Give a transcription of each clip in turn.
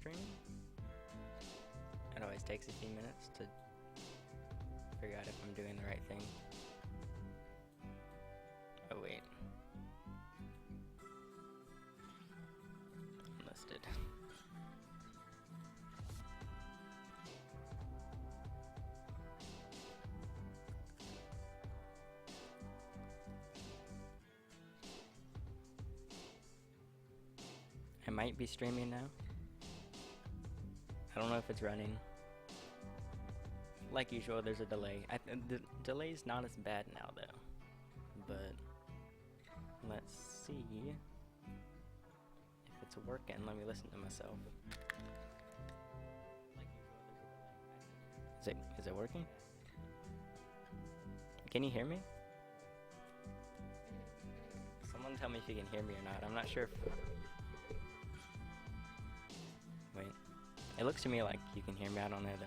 stream. It always takes a few minutes to figure out if I'm doing the right thing. Oh wait. Listed. I might be streaming now. I don't know if it's running. Like usual, there's a delay. The delay's not as bad now though. But let's see if it's working. Let me listen to myself. Is it working? Can you hear me? Someone tell me if you can hear me or not. I'm not sure if... Wait. It looks to me like you can hear me. I don't know though.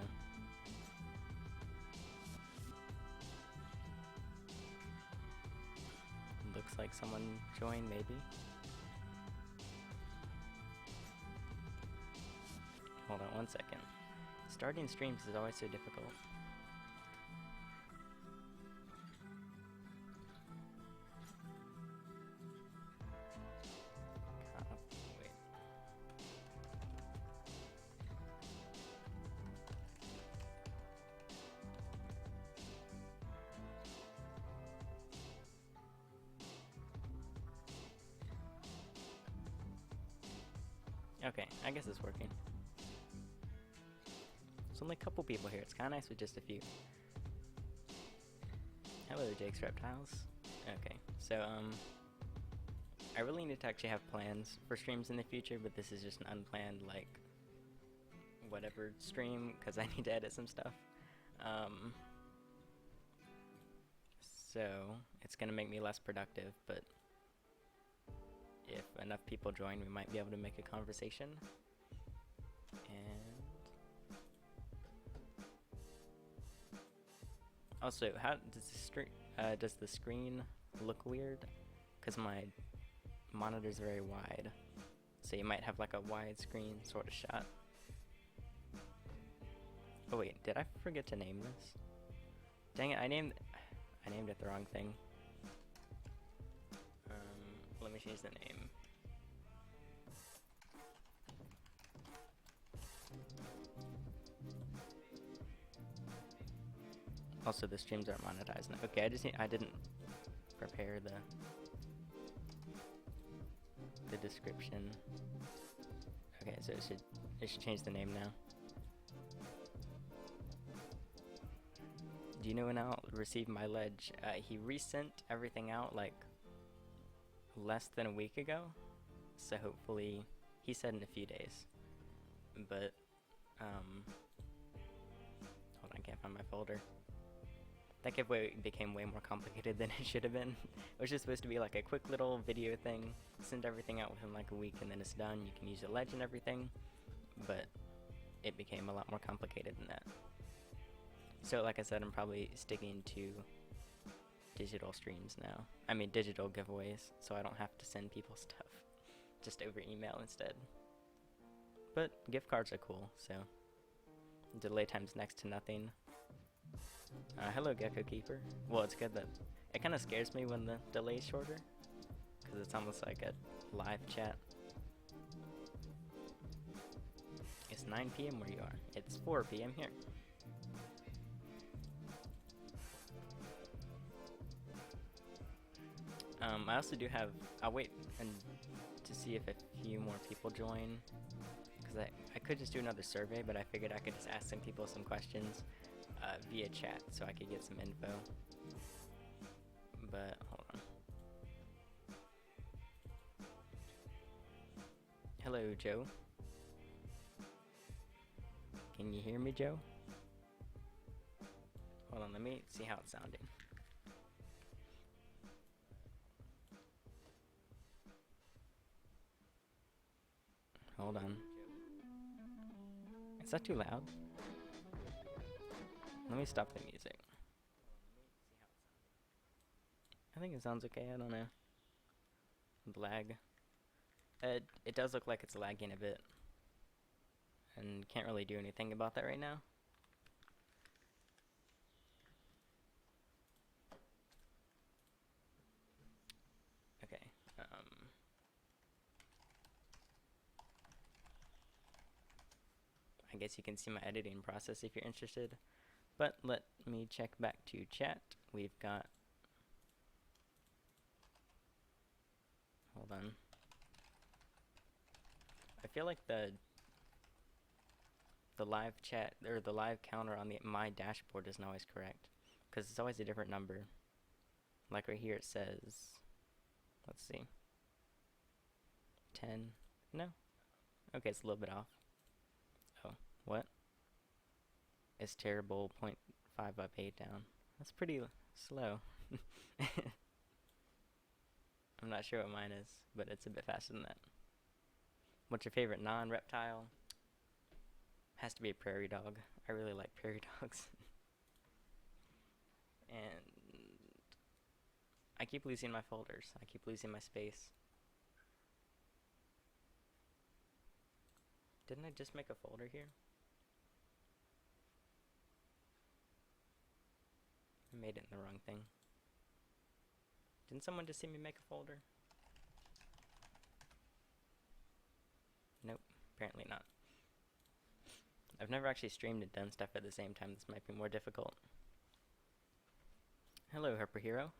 Looks like someone joined, maybe. Hold on 1 second. Starting streams is always so difficult. Wait. Okay, I guess it's working. There's only a couple people here. It's kind of nice with just a few. Hello, Jake's Reptiles. Okay, so I really need to actually have plans for streams in the future, but this is just an unplanned, like, whatever stream, because I need to edit some stuff. So it's gonna make me less productive, but if enough people join, we might be able to make a conversation. And also, how does the screen look weird? Because my monitor's very wide, so you might have like a wide screen sort of shot. Oh wait, did I forget to name this? Dang it, I named it the wrong thing. Let me change the name. Also, the streams aren't monetized now. Okay, I didn't prepare the description. Okay, so it should change the name now. Do you know when I'll receive my ledge? He resent everything out like less than a week ago, so hopefully, he said in a few days. But hold on, I can't find my folder. That giveaway became way more complicated than it should have been. It was just supposed to be like a quick little video thing, send everything out within like a week, and then it's done. You can use the ledge and everything, but it became a lot more complicated than that. So like I said, I'm probably sticking to digital streams now. I mean digital giveaways, so I don't have to send people stuff just over email instead. But gift cards are cool, so delay time's next to nothing. Hello Gecko Keeper. Well, it's good that it kind of scares me when the delay's shorter, because it's almost like a live chat. It's 9 p.m. where you are. It's 4 p.m. here. I also do have, I'll wait to see if a few more people join, because I could just do another survey, but I figured I could just ask some people some questions via chat so I could get some info. But hold on. Hello, Joe. Can you hear me, Joe? Hold on, let me see how it's sounding. Hold on. Is that too loud? Let me stop the music. I think it sounds okay, I don't know. Lag. It does look like it's lagging a bit. and can't really do anything about that right now. Okay. I guess you can see my editing process if you're interested. But let me check back to chat. We've got... Hold on. I feel like the live chat, or the live counter on my dashboard isn't always correct, because it's always a different number. Like right here it says, let's see, 10, no? Okay, it's a little bit off. Oh, what? It's terrible, 0.5 up, 8 down. That's pretty slow. I'm not sure what mine is, but it's a bit faster than that. What's your favorite non-reptile? Has to be a prairie dog. I really like prairie dogs. And I keep losing my folders. I keep losing my space. Didn't I just make a folder here? I made it in the wrong thing. Didn't someone just see me make a folder? Nope, apparently not. I've never actually streamed and done stuff at the same time. This might be more difficult. Hello, Herper Hero.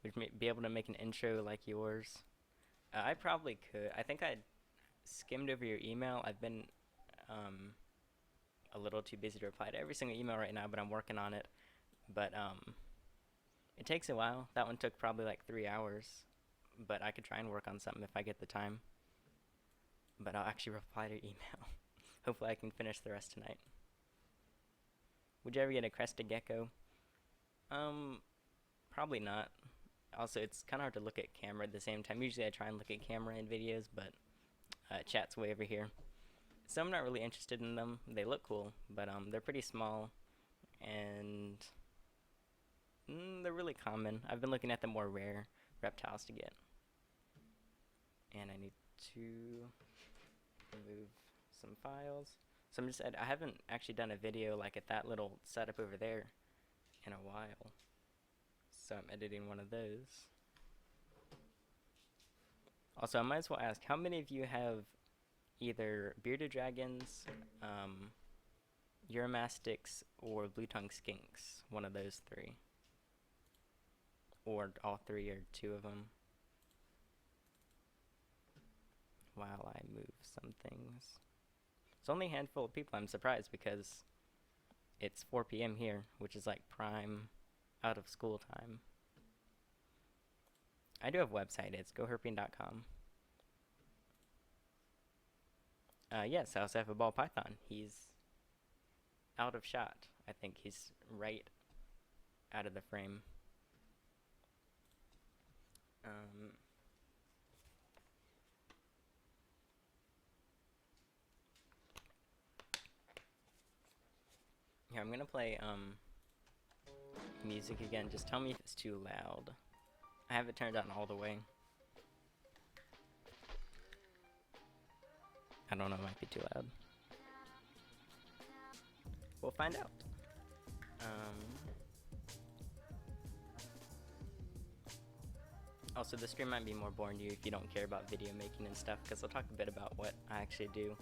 Would you be able to make an intro like yours? I probably could. I think I skimmed over your email. I've been a little too busy to reply to every single email right now, but I'm working on it. But it takes a while. That one took probably like 3 hours, but I could try and work on something if I get the time. But I'll actually reply to your email. Hopefully I can finish the rest tonight. Would you ever get a crested gecko? Probably not. Also, it's kind of hard to look at camera at the same time. Usually I try and look at camera in videos, but chat's way over here. So I'm not really interested in them. They look cool, but they're pretty small, and they're really common. I've been looking at the more rare reptiles to get. And I need to remove some files. So I haven't actually done a video like at that little setup over there in a while. So I'm editing one of those. Also, I might as well ask, how many of you have either bearded dragons, Uromastyx, or blue-tongued skinks? One of those three. Or all three, or two of them. While I move some things. It's only a handful of people. I'm surprised because it's 4 p.m. here, which is like prime out of school time. I do have a website. It's goherping.com. Yes, I also have a ball python. He's out of shot. I think he's right out of the frame. Here, I'm gonna play music again. Just tell me if it's too loud. I have it turned on all the way. I don't know, it might be too loud. We'll find out. Also, the stream might be more boring to you if you don't care about video making and stuff, because I'll talk a bit about what I actually do.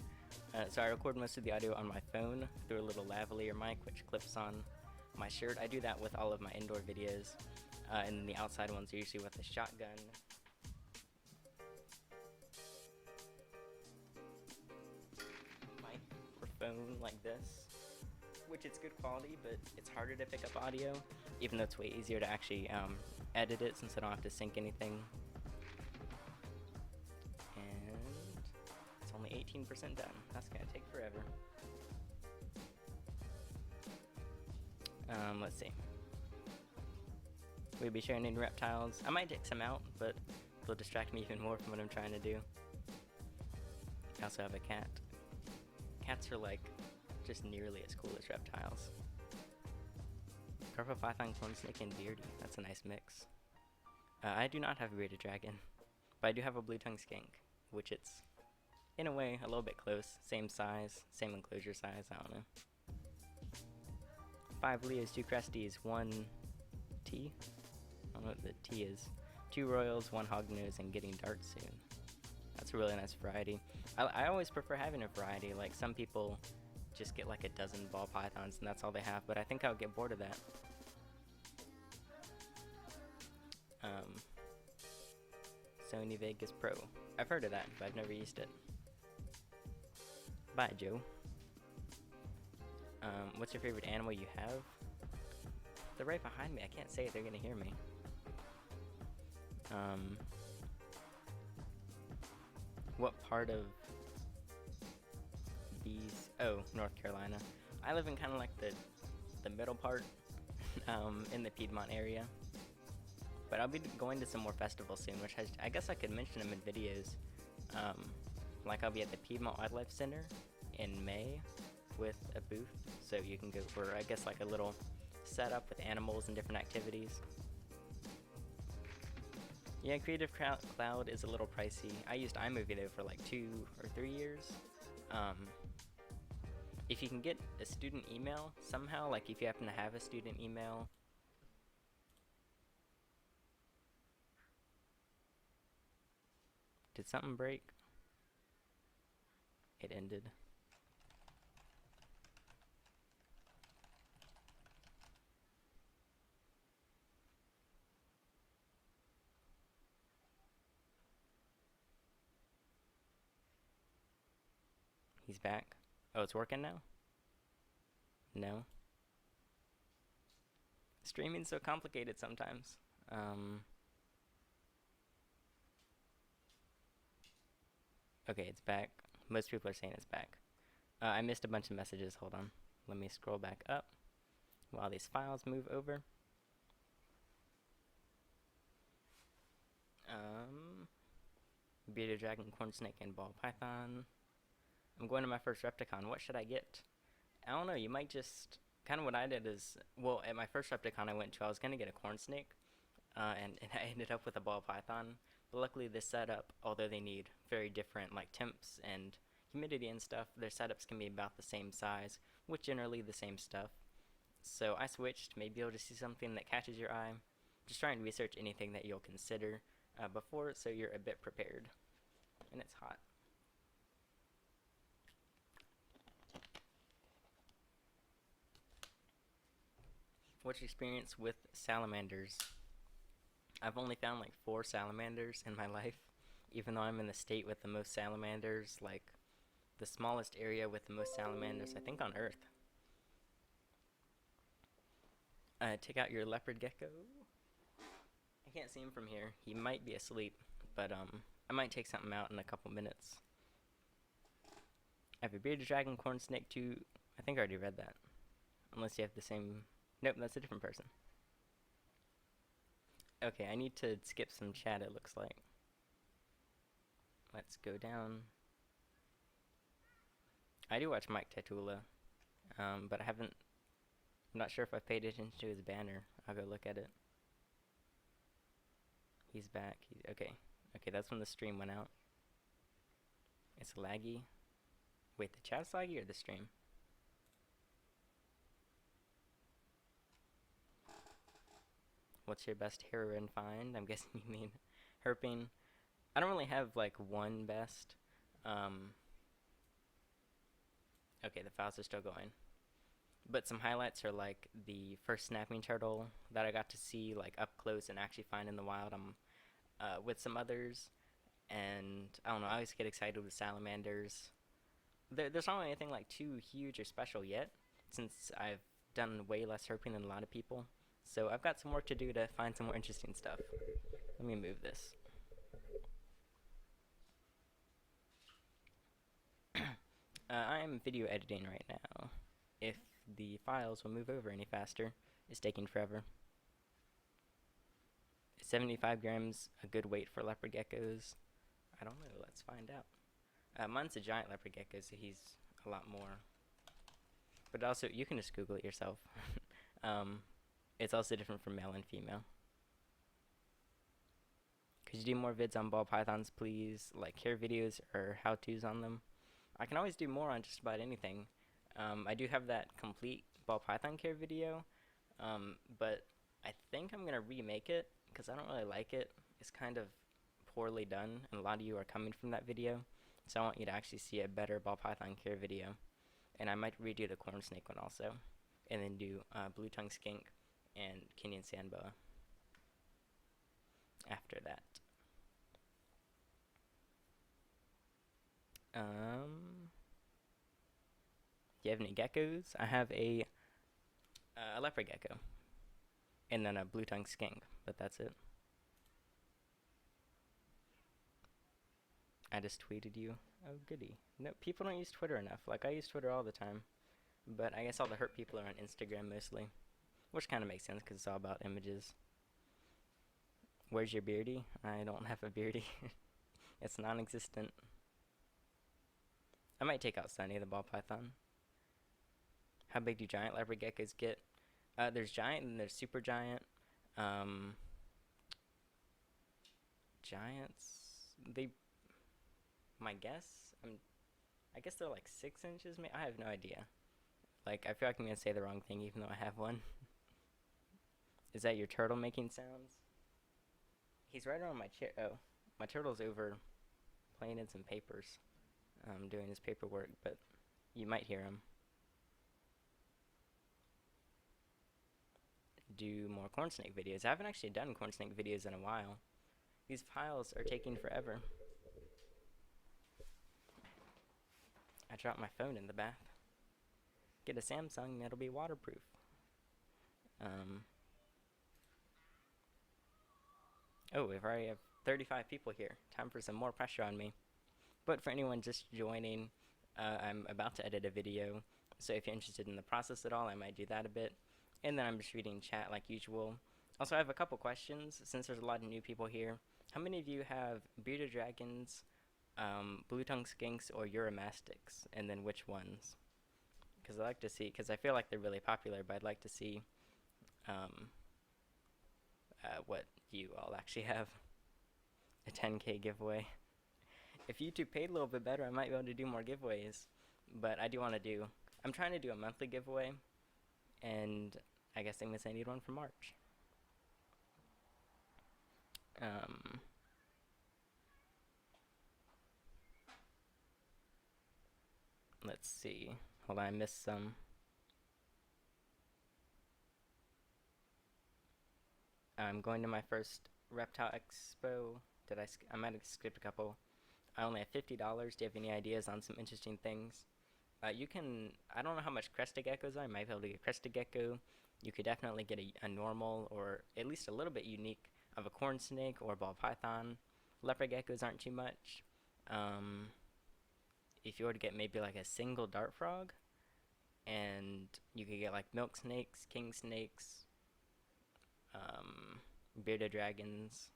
So I record most of the audio on my phone through a little lavalier mic, which clips on my shirt. I do that with all of my indoor videos, and then the outside ones are usually with a shotgun. Microphone like this, which it's good quality, but it's harder to pick up audio, even though it's way easier to actually edit it since I don't have to sync anything. And it's only 18% done. That's gonna take forever. Let's see. We'll be sharing any reptiles. I might take some out, but it'll distract me even more from what I'm trying to do. I also have a cat. Cats are like just nearly as cool as reptiles. Purple python, clone snake, and beardy. That's a nice mix. I do not have a bearded dragon, but I do have a blue-tongued skink, which it's in a way, a little bit close. Same size, same enclosure size, I don't know. 5 Leos, 2 Cresties, 1 T? I don't know what the T is. 2 Royals, 1 Hognose, and getting dark soon. That's a really nice variety. I always prefer having a variety. Like, some people just get like a dozen ball pythons and that's all they have, but I think I'll get bored of that. Sony Vegas Pro. I've heard of that, but I've never used it. Bye, Joe. What's your favorite animal you have? They're right behind me. I can't say it. They're gonna hear me. What part of these? Oh, North Carolina. I live in kind of like the middle part, in the Piedmont area. But I'll be going to some more festivals soon, which I guess I could mention them in videos. Like I'll be at the Piedmont Wildlife Center in May with a booth, so you can go for, I guess, like a little setup with animals and different activities. Yeah, Creative Cloud is a little pricey. I used iMovie though for like 2 or 3 years. If you can get a student email somehow, like if you happen to have a student email. Did something break? It ended. He's back. Oh, it's working now? No. Streaming's so complicated sometimes. Okay, it's back. Most people are saying it's back. I missed a bunch of messages. Hold on. Let me scroll back up while these files move over. Bearded dragon, corn snake, and ball python. I'm going to my first Repticon. What should I get? I don't know. You might just... Kind of what I did is... Well, at my first Repticon I went to, I was going to get a corn snake. And I ended up with a ball python. But luckily this setup, although they need very different like temps and humidity and stuff, their setups can be about the same size, with generally the same stuff. So I switched. Maybe you'll just see something that catches your eye. Just try and research anything that you'll consider before, so you're a bit prepared. And it's hot. What's your experience with salamanders? I've only found like 4 salamanders in my life, even though I'm in the state with the most salamanders, like the smallest area with the most salamanders, I think, on Earth. Take out your leopard gecko. I can't see him from here. He might be asleep, but I might take something out in a couple minutes. I have a bearded dragon, corn snake, 2. I think I already read that. Unless you have the same... Nope, that's a different person. Okay, I need to skip some chat, it looks like. Let's go down. I do watch Mike Tatula, but I'm not sure if I've paid attention to his banner. I'll go look at it. He's back. Okay, that's when the stream went out. It's laggy. Wait, the chat's laggy or the stream? What's your best heroine find? I'm guessing you mean herping. I don't really have like one best. Okay, the files are still going. But some highlights are like the first snapping turtle that I got to see like up close and actually find in the wild. With some others, and I don't know. I always get excited with salamanders. There's not anything like too huge or special yet, since I've done way less herping than a lot of people. So I've got some work to do to find some more interesting stuff. Let me move this. I'm video editing right now. If the files will move over any faster, it's taking forever. 75 grams, a good weight for leopard geckos? I don't know, let's find out. Mine's a giant leopard gecko, so he's a lot more. But also, you can just Google it yourself. It's also different from male and female. Could you do more vids on ball pythons, please? Like care videos or how-tos on them? I can always do more on just about anything. I do have that complete ball python care video, but I think I'm gonna remake it because I don't really like it. It's kind of poorly done, and a lot of you are coming from that video, so I want you to actually see a better ball python care video. And I might redo the corn snake one also, and then do blue tongue skink and Kenyan sand boa after that. Do you have any geckos? I have a leopard gecko, and then a blue tongue skink, but that's it. I just tweeted you. Oh, goody. No, people don't use Twitter enough. Like, I use Twitter all the time. But I guess all the herp people are on Instagram mostly. Which kind of makes sense, because it's all about images. Where's your beardy? I don't have a beardy. It's non-existent. I might take out Sunny, the ball python. How big do giant leopard geckos get? There's giant and there's super giant. Giants, my guess, I guess they're like 6 inches. I have no idea. Like, I feel like I'm gonna say the wrong thing even though I have one. Is that your turtle making sounds? He's right around my chair. Oh, my turtle's over playing in some papers, doing his paperwork, but you might hear him. Do more corn snake videos. I haven't actually done corn snake videos in a while. These files are taking forever. I dropped my phone in the bath. Get a Samsung, it'll be waterproof. Oh, we've already have 35 people here. Time for some more pressure on me. But for anyone just joining, I'm about to edit a video, so if you're interested in the process at all, I might do that a bit. And then I'm just reading chat like usual. Also, I have a couple questions, since there's a lot of new people here. How many of you have bearded dragons, blue tongue skinks, or Uromastyx, and then which ones? Because I like to see, because I feel like they're really popular, but I'd like to see what you all actually have. A 10K giveaway. If YouTube paid a little bit better, I might be able to do more giveaways. But I do want to do, I'm trying to do a monthly giveaway, and I guess I'm going to say I need one for March. Let's see. Hold on, I missed some. I'm going to my first reptile expo. I might have skipped a couple. I only have $50. Do you have any ideas on some interesting things? You can, I don't know how much crested geckos are. You might be able to get a crested gecko. You could definitely get a normal, or at least a little bit unique, of a corn snake or a ball python. Leopard geckos aren't too much. If you were to get maybe like a single dart frog, and you could get like milk snakes, king snakes, bearded dragons.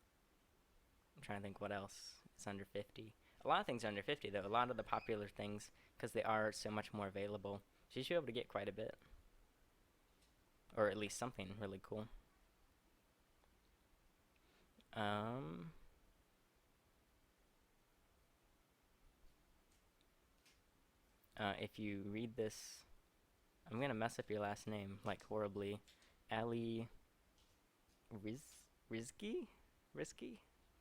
I'm trying to think what else is under 50. A lot of things are under 50 though. A lot of the popular things, because they are so much more available. So you should be able to get quite a bit. Or at least something really cool. If you read this, I'm gonna mess up your last name like horribly. Ali Risky,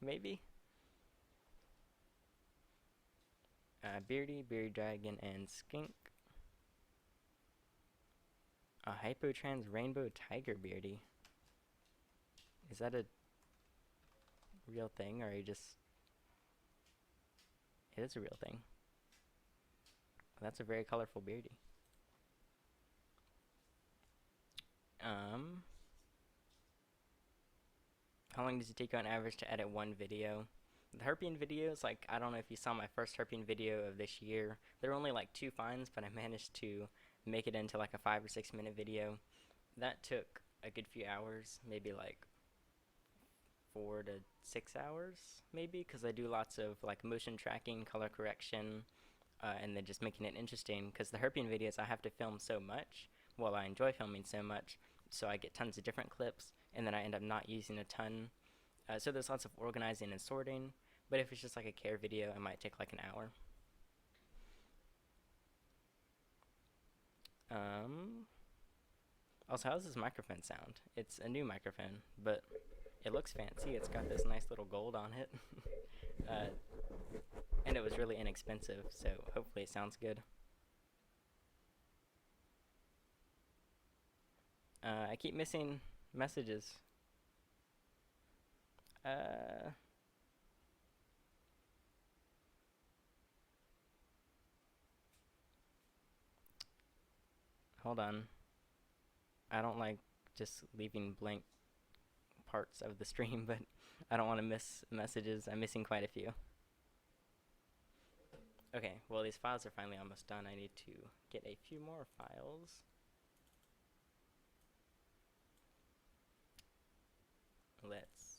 maybe. Beardy, bearded dragon, and skink. A hypotrans rainbow tiger beardy. Is that a real thing, or are you just? It is a real thing. That's a very colorful beardy. How long does it take you on average to edit one video? The herping videos, like, I don't know if you saw my first herping video of this year. There were only like 2 finds, but I managed to make it into like a 5 or 6 minute video. That took a good few hours, maybe like 4 to 6 hours, maybe, because I do lots of like motion tracking, color correction, and then just making it interesting, because the herping videos I have to film so much, well, I enjoy filming so much, so I get tons of different clips, and then I end up not using a ton So there's lots of organizing and sorting, but if it's just like a care video, it might take like an hour. Also, how does this microphone sound? It's a new microphone, but it looks fancy. It's got this nice little gold on it. uh, and it was really inexpensive, so hopefully it sounds good. I keep missing messages. Hold on. I don't like just leaving blank parts of the stream, but I don't want to miss messages. I'm missing quite a few. Okay, well, these files are finally almost done. I need to get a few more files. Let's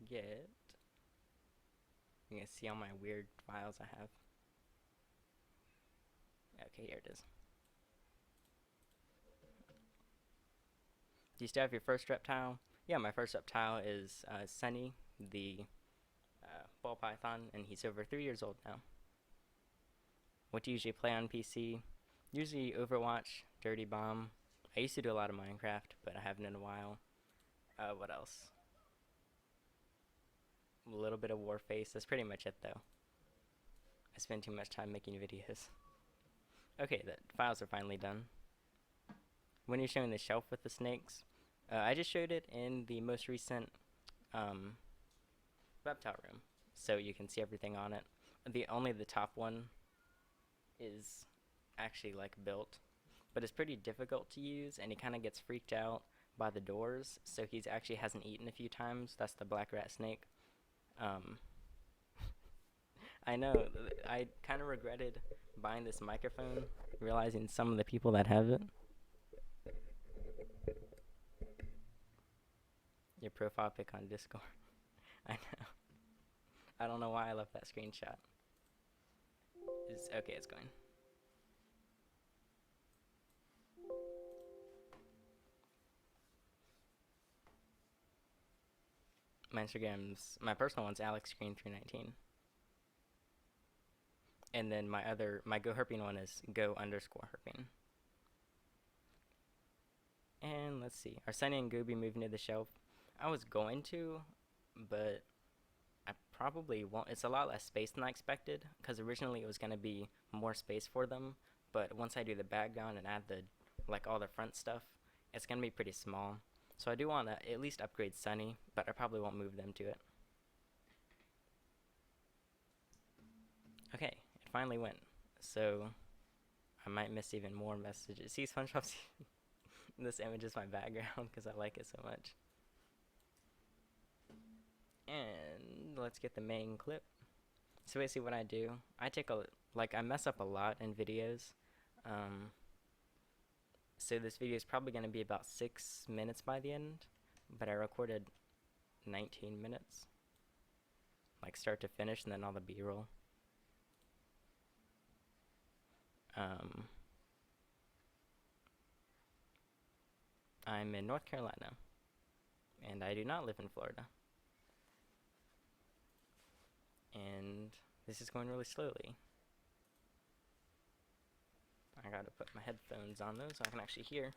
get... You can see all my weird files I have. Okay, here it is. Do you still have your first reptile? Yeah, my first reptile is Sunny, the ball python, and he's over 3 years old now. What do you usually play on PC? Usually Overwatch, Dirty Bomb. I used to do a lot of Minecraft, but I haven't in a while. What else? A little bit of Warface. That's pretty much it, though. I spend too much time making videos. Okay, the files are finally done. When you're showing the shelf with the snakes, I just showed it in the most recent reptile room, so you can see everything on it. Only the top one is actually like built, but it's pretty difficult to use, and he kind of gets freaked out by the doors, so he's actually hasn't eaten a few times. That's the black rat snake. I know, I kind of regretted buying this microphone, realizing some of the people that have it. Your profile pic on Discord. I know. I don't know why I left that screenshot. Okay, it's going. My personal one's AlexGreen319. And then my Go Herping one is Go_Herping. And let's see, are Sunny and Goby moving to the shelf? I was going to, but I probably won't. It's a lot less space than I expected, because originally it was going to be more space for them, but once I do the background and add all the front stuff, it's going to be pretty small. So I do want to at least upgrade Sunny, but I probably won't move them to it. Okay, it finally went. So I might miss even more messages. See, SpongeBob, this image is my background because I like it so much. And let's get the main clip. So basically what I do, I mess up a lot in videos. So this video is probably going to be about 6 minutes by the end, but I recorded 19 minutes. Like start to finish, and then all the B-roll. I'm in North Carolina, and I do not live in Florida. And this is going really slowly. I gotta put my headphones on those so I can actually hear.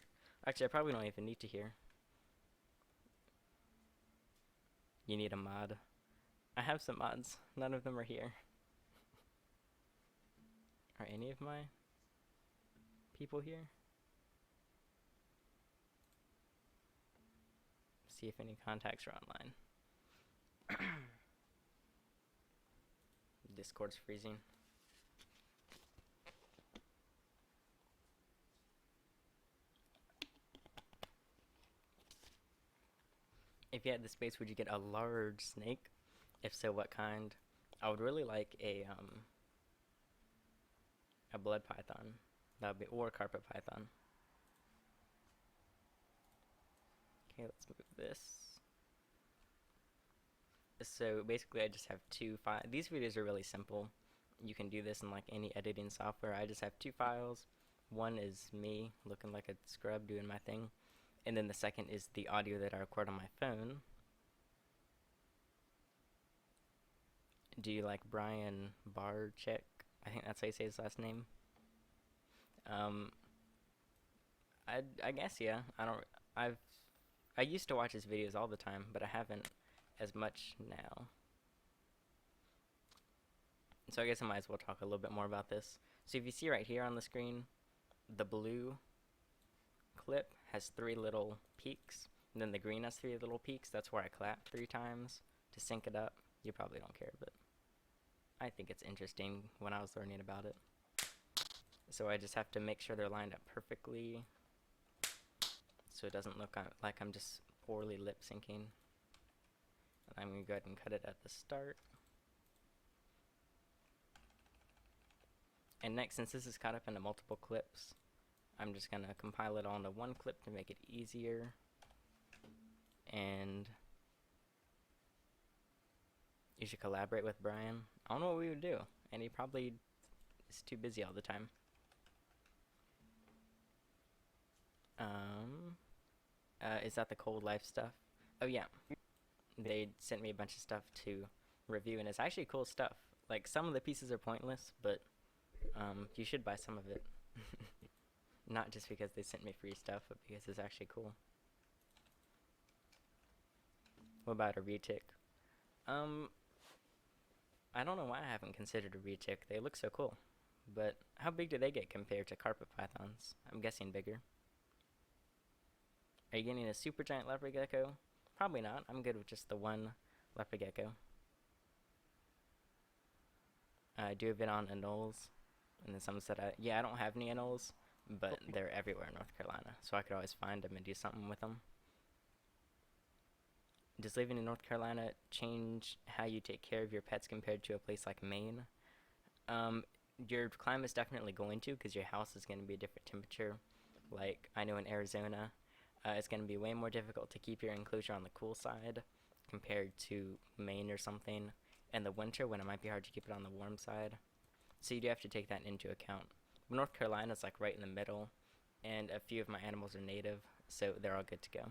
Actually, I probably don't even need to hear. You need a mod. I have some mods. None of them are here. Are any of my people here? See if any contacts are online. Discord's freezing. If you had the space, would you get a large snake? If so, what kind? I would really like a blood python. That would be, or carpet python. Okay, let's move this. So basically I just have two files. These videos are really simple. You can do this in like any editing software. I just have two files. One is me looking like a scrub doing my thing, and then the second is the audio that I record on my phone. Do you like Brian Barczyk? I think that's how you say his last name. Um, I guess yeah. I don't. I've I used to watch his videos all the time, but I haven't as much now. So I guess I might as well talk a little bit more about this. So if you see right here on the screen, the blue clip has 3 little peaks, and then the green has 3 little peaks. That's where I clap 3 times to sync it up. You probably don't care, but I think it's interesting when I was learning about it. So I just have to make sure they're lined up perfectly so it doesn't look like I'm just poorly lip syncing. And I'm going to go ahead and cut it at the start. And next, since this is cut up into multiple clips, I'm just going to compile it all into one clip to make it easier. And you should collaborate with Brian. I don't know what we would do, and he probably is too busy all the time. Is that the cold life stuff? Oh yeah, they sent me a bunch of stuff to review, and it's actually cool stuff. Like, some of the pieces are pointless, but you should buy some of it. Not just because they sent me free stuff, but because it's actually cool. What about a retic? I don't know why I haven't considered a retic. They look so cool. But how big do they get compared to carpet pythons? I'm guessing bigger. Are you getting a super giant leopard gecko? Probably not. I'm good with just the one leopard gecko. I do have it on anoles. And then someone said, yeah, I don't have any anoles, but they're everywhere in North Carolina. So I could always find them and do something with them. Does living in North Carolina change how you take care of your pets compared to a place like Maine? Your climate's definitely going to, because your house is going to be a different temperature. Like, I know in Arizona, it's going to be way more difficult to keep your enclosure on the cool side compared to Maine or something in the winter, when it might be hard to keep it on the warm side. So you do have to take that into account. North Carolina's like right in the middle, and a few of my animals are native, so they're all good to go.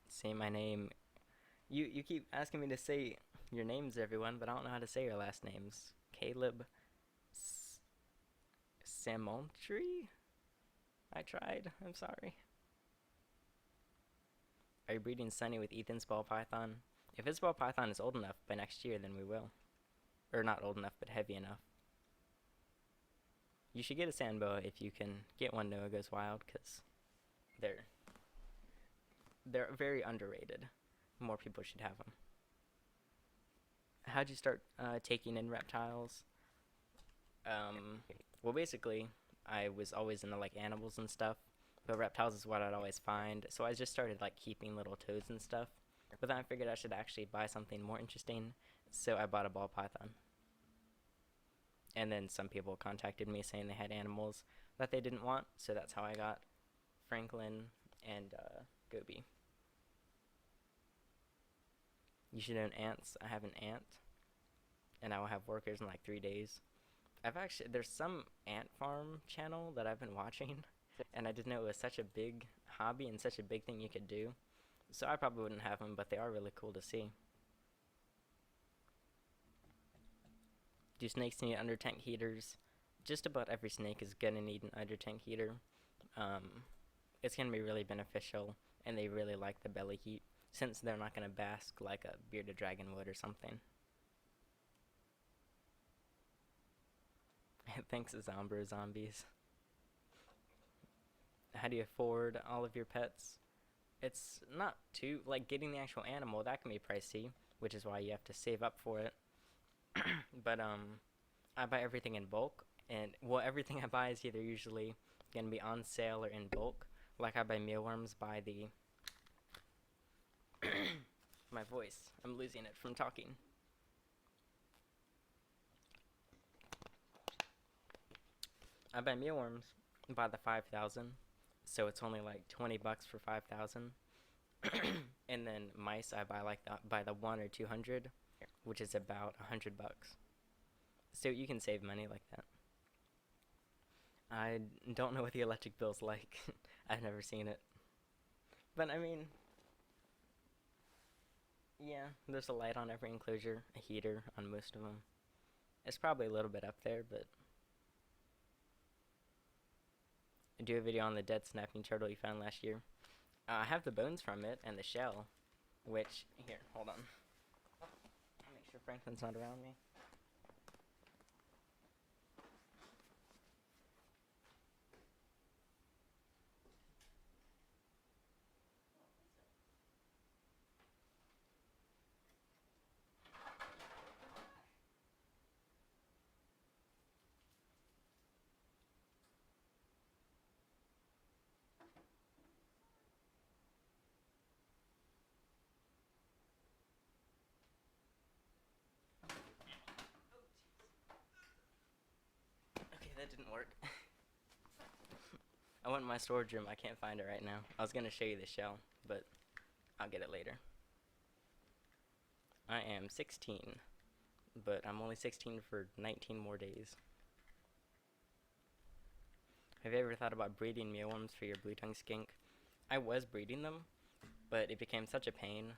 Say my name. You keep asking me to say your names, everyone, but I don't know how to say your last names. Caleb Samontry? I tried. I'm sorry. Are you breeding Sunny with Ethan's ball python? If his ball python is old enough by next year, then we will. Or not old enough, but heavy enough. You should get a sand boa if you can get one Noah Goes Wild, because they're very underrated. More people should have them. How'd you start taking in reptiles? Well, basically, I was always into like animals and stuff, but reptiles is what I'd always find. So I just started like keeping little toads and stuff. But then I figured I should actually buy something more interesting, so I bought a ball python. And then some people contacted me saying they had animals that they didn't want, so that's how I got Franklin and Gobi. You should own ants. I have an ant, and I will have workers in like 3 days. There's some ant farm channel that I've been watching, and I didn't know it was such a big hobby and such a big thing you could do. So I probably wouldn't have them, but they are really cool to see. Do snakes need under tank heaters? Just about every snake is gonna need an under tank heater. It's gonna be really beneficial, and they really like the belly heat, since they're not gonna bask like a bearded dragon would or something. Thanks, Zombro Zombies. How do you afford all of your pets? It's not too, like, getting the actual animal, that can be pricey, which is why you have to save up for it. But I buy everything in bulk, and well, everything I buy is either usually gonna be on sale or in bulk. Like, I buy mealworms by the my voice, I'm losing it from talking. I buy mealworms by the 5,000, so it's only like $20 for 5,000. And then mice I buy like by the 1 or 200, which is about $100. So you can save money like that. I don't know what the electric bill's like. I've never seen it. But I mean, Yeah, there's a light on every enclosure, a heater on most of them. It's probably a little bit up there, but I do a video on the dead snapping turtle you found last year. I have the bones from it and the shell, which, here, hold on. I'll make sure Franklin's not around me. Okay, that didn't work. I went in my storage room, I can't find it right now. I was gonna show you the shell, but I'll get it later. I am 16, but I'm only 16 for 19 more days. Have you ever thought about breeding mealworms for your blue tongue skink? I was breeding them, but it became such a pain.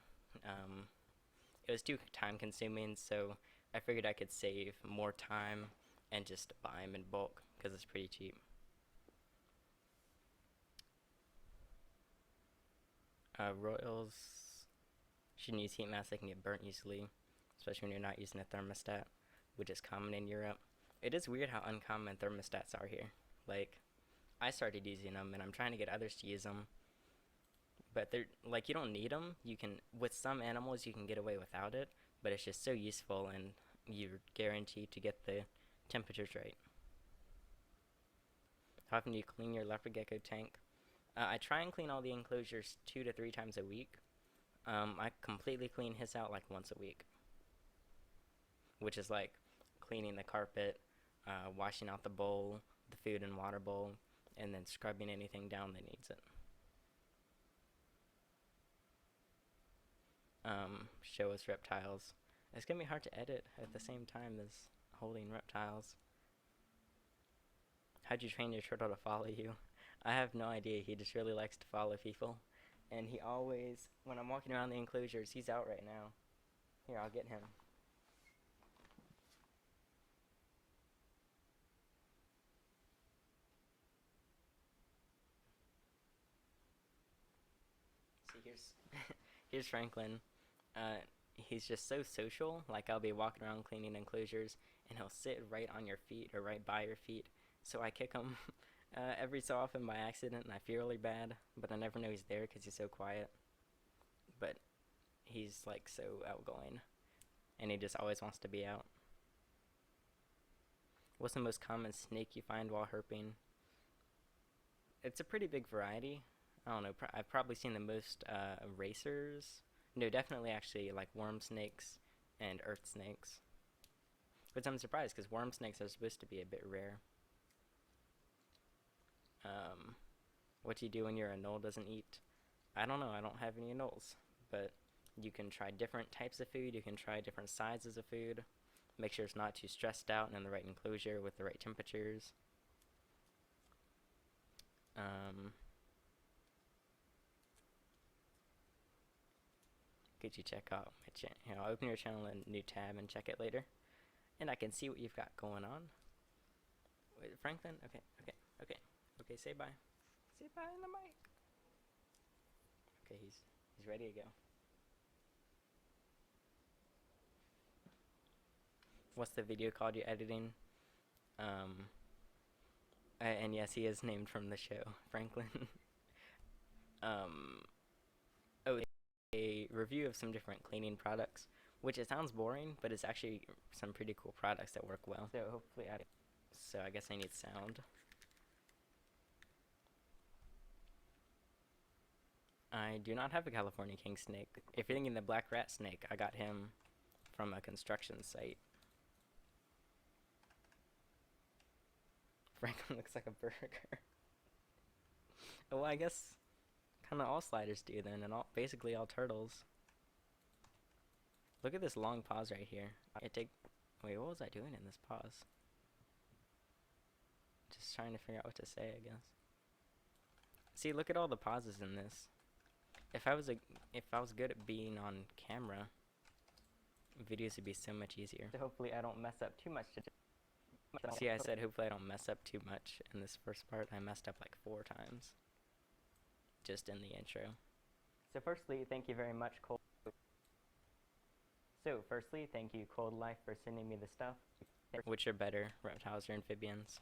It was too time consuming, so I figured I could save more time and just buy them in bulk because it's pretty cheap. Royals shouldn't use heat masks, they can get burnt easily, especially when you're not using a thermostat, which is common in Europe. It is weird how uncommon thermostats are here. Like, I started using them and I'm trying to get others to use them, but they're like, you don't need them. You can, with some animals you can get away without it, but it's just so useful and you're guaranteed to get the temperatures right. How often do you clean your leopard gecko tank? I try and clean all the enclosures 2 to 3 times a week. I completely clean his out like once a week, which is like cleaning the carpet, washing out the bowl, the food and water bowl, and then scrubbing anything down that needs it. Show us reptiles. It's gonna be hard to edit at the same time as holding reptiles. How'd you train your turtle to follow you? I have no idea. He just really likes to follow people. And he always, when I'm walking around the enclosures, he's out right now. Here, I'll get him. See, here's Franklin. He's just so social. Like, I'll be walking around cleaning enclosures, and he'll sit right on your feet or right by your feet. So I kick him every so often by accident, and I feel really bad, but I never know he's there because he's so quiet. But he's like so outgoing, and he just always wants to be out. What's the most common snake you find while herping? It's a pretty big variety. I don't know. I've probably seen the most racers. No, definitely actually like worm snakes and earth snakes. But I'm surprised because worm snakes are supposed to be a bit rare. What do you do when your anole doesn't eat? I don't know. I don't have any anoles, but you can try different types of food. You can try different sizes of food. Make sure it's not too stressed out and in the right enclosure with the right temperatures. Could you check out my channel? Here, I'll open your channel in a new tab and check it later, and I can see what you've got going on. Wait, Franklin? Okay. Okay, say bye. Say bye in the mic. Okay, he's ready to go. What's the video called you're editing? And yes, he is named from the show, Franklin. Oh, a review of some different cleaning products, which it sounds boring, but it's actually some pretty cool products that work well. So hopefully so I guess I need sound. I do not have a California king snake. If you're thinking the black rat snake, I got him from a construction site. Franklin looks like a burger. Oh, well, I guess kind of all sliders do then, and basically all turtles. Look at this long pause right here. Wait, what was I doing in this pause? Just trying to figure out what to say, I guess. See, look at all the pauses in this. If I was good at being on camera, videos would be so much easier. So hopefully I don't mess up too much today. See, I said hopefully I don't mess up too much in this first part. I messed up like 4 times. Just in the intro. So firstly, thank you very much, Cold. So firstly, thank you, Cold Life, for sending me the stuff. Which are better, reptiles or amphibians?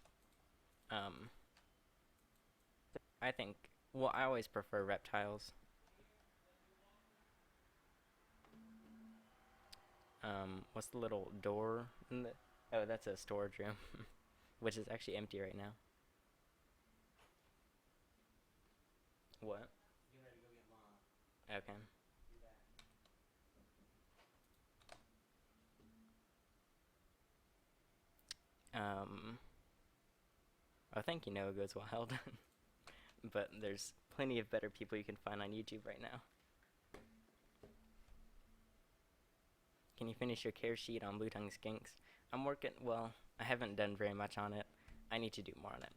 I think, well, I always prefer reptiles. What's the little door in the, oh, that's a storage room, which is actually empty right now. What? Okay. I think you know it goes wild, but there's plenty of better people you can find on YouTube right now. Can you finish your care sheet on blue tongue skinks? I'm working, well, I haven't done very much on it. I need to do more on it.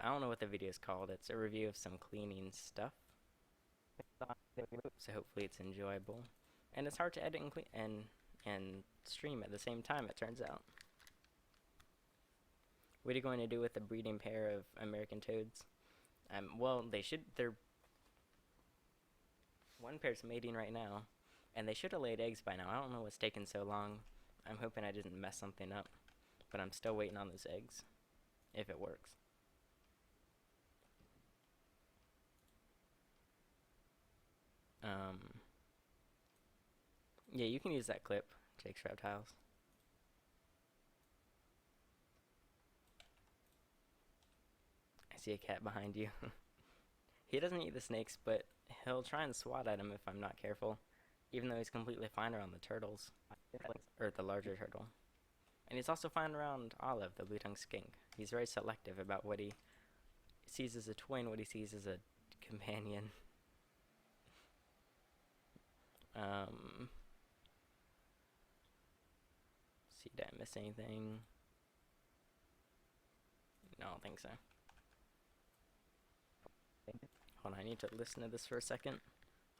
I don't know what the video is called. It's a review of some cleaning stuff. So hopefully it's enjoyable. And it's hard to edit and clean and stream at the same time, it turns out. What are you going to do with a breeding pair of American toads? Well, one pair's mating right now, and they should have laid eggs by now. I don't know what's taking so long. I'm hoping I didn't mess something up, but I'm still waiting on those eggs, if it works. Yeah, you can use that clip, Jake's Reptiles. I see a cat behind you. He doesn't eat the snakes, but he'll try and swat at him if I'm not careful, even though he's completely fine around the turtles, or the larger turtle. And he's also fine around Olive, the blue-tongued skink. He's very selective about what he sees as a toy and what he sees as a companion. See, did I miss anything? No, I don't think so. Hold on, I need to listen to this for a second.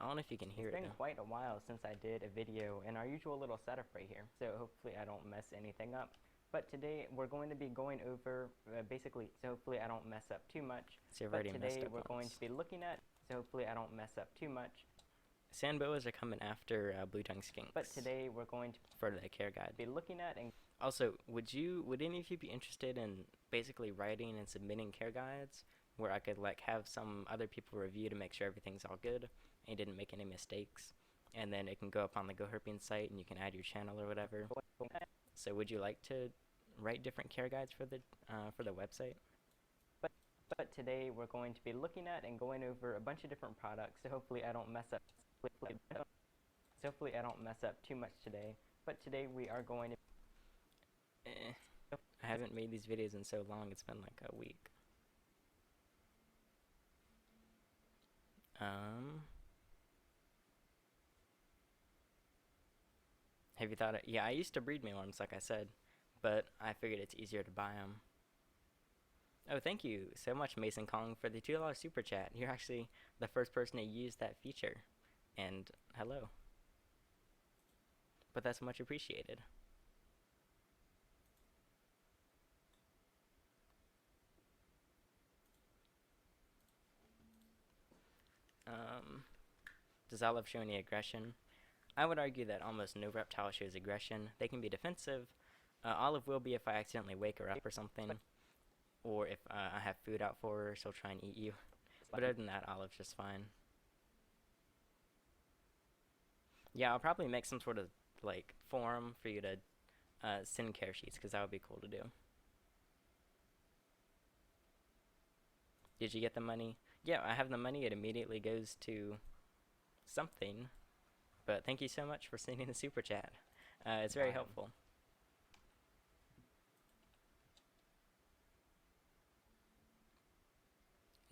I don't know if you can hear it. It's been quite a while since I did a video in our usual little setup right here, so hopefully I don't mess anything up. But today we're going to be going over, basically, so hopefully I don't mess up too much. So but today we're going to be looking at, so hopefully I don't mess up too much. Sand boas are coming after blue-tongued skinks. But today we're going to, for the care guide, be looking at and also, would any of you be interested in basically writing and submitting care guides where I could like have some other people review to make sure everything's all good and you didn't make any mistakes, and then it can go up on the Go Herping site and you can add your channel or whatever. So would you like to write different care guides for the website? But today we're going to be looking at and going over a bunch of different products, so hopefully I don't mess up. So hopefully I don't mess up too much today. But today we are going to. I haven't made these videos in so long. It's been like a week. Have you thought it? Yeah, I used to breed mealworms, like I said, but I figured it's easier to buy them. Oh, thank you so much, Mason Kong, for the $2 super chat. You're actually the first person to use that feature. And hello. But that's much appreciated. Does Olive show any aggression? I would argue that almost no reptile shows aggression. They can be defensive. Olive will be if I accidentally wake her up or something. Or if I have food out for her, she'll try and eat you. But other than that, Olive's just fine. Yeah, I'll probably make some sort of like forum for you to send care sheets, because that would be cool to do. Did you get the money? Yeah, I have the money. It immediately goes to something. But thank you so much for sending the super chat. It's very helpful.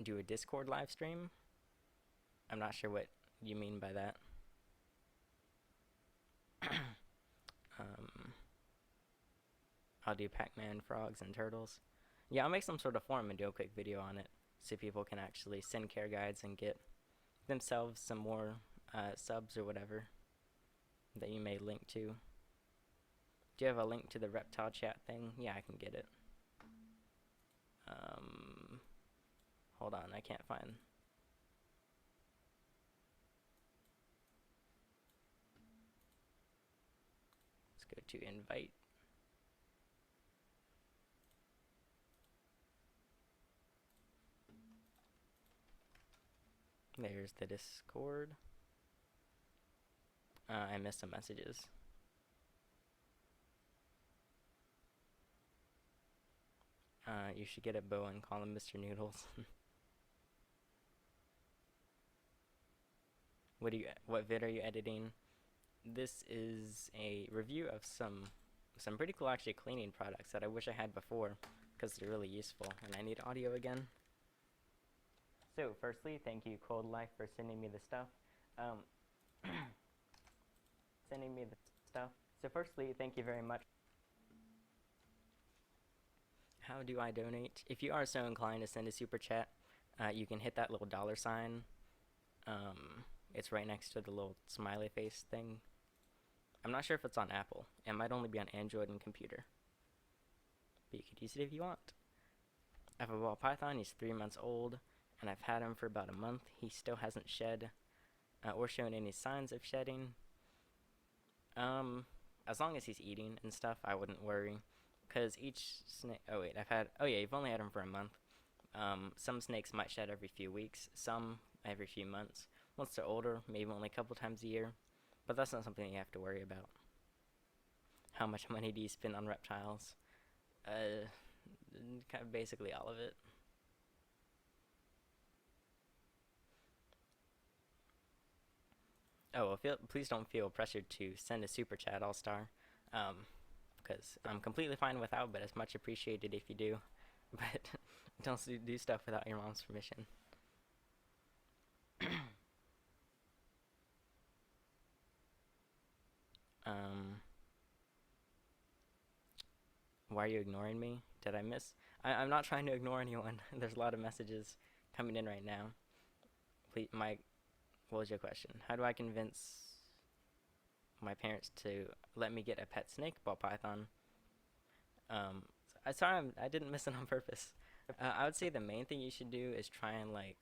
Do a Discord live stream? I'm not sure what you mean by that. I'll do Pac-Man, frogs, and turtles. Yeah, I'll make some sort of forum and do a quick video on it. so people can actually send care guides and get themselves some more subs or whatever that you may link to. Do you have a link to the reptile chat thing? Yeah, I can get it. Hold on, I can't find. Let's go to invite. There's the Discord. I missed some messages. You should get a bow and call him Mr. Noodles. What vid are you editing? This is a review of some pretty cool actually cleaning products that I wish I had before because they're really useful, and I need audio again. So firstly, thank you Cold Life for sending me the stuff. So firstly, thank you very much. How do I donate? If you are so inclined to send a super chat, you can hit that little $sign. It's right next to the little smiley face thing. I'm not sure if it's on Apple. It might only be on Android and computer. But you could use it if you want. I have a ball python. He's 3 months old, and I've had him for about a month. He still hasn't shed or shown any signs of shedding. As long as he's eating and stuff, I wouldn't worry. Because each snake... Oh, yeah, you've only had him for a month. Some snakes might shed every few weeks. Some every few months. Once they're older, maybe only a couple times a year. But that's not something you have to worry about. How much money do you spend on reptiles? Kind of basically all of it. Oh, well, please don't feel pressured to send a super chat, All-Star. Because I'm completely fine without, but it's much appreciated if you do. But don't do stuff without your mom's permission. Why are you ignoring me? Did I miss? I'm not trying to ignore anyone. There's a lot of messages coming in right now. Please, what was your question? How do I convince my parents to let me get a pet snake ball python? Sorry, I didn't miss it on purpose. I would say the main thing you should do is try and like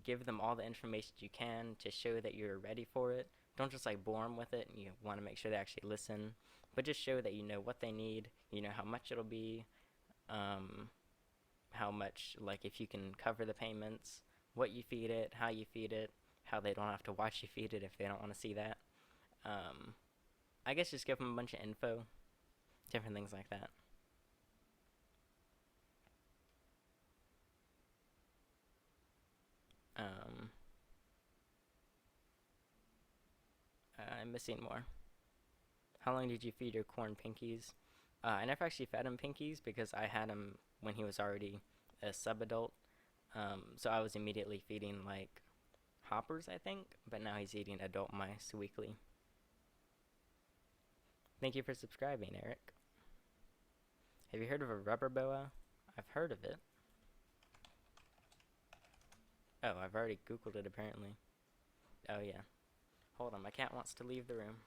give them all the information you can to show that you're ready for it. Don't just like bore them with it, and you want to make sure they actually listen, but just show that you know what they need, you know how much it'll be, how much, like if you can cover the payments, what you feed it, how you feed it, how they don't have to watch you feed it if they don't want to see that. I guess just give them a bunch of info, different things like that. I'm missing more. How long did you feed your corn pinkies? I never actually fed him pinkies because I had him when he was already a sub-adult. So I was immediately feeding like hoppers, I think, but now he's eating adult mice weekly. Thank you for subscribing, Eric. Have you heard of a rubber boa? I've heard of it. Oh, I've already Googled it apparently. Oh yeah. Hold on, my cat wants to leave the room.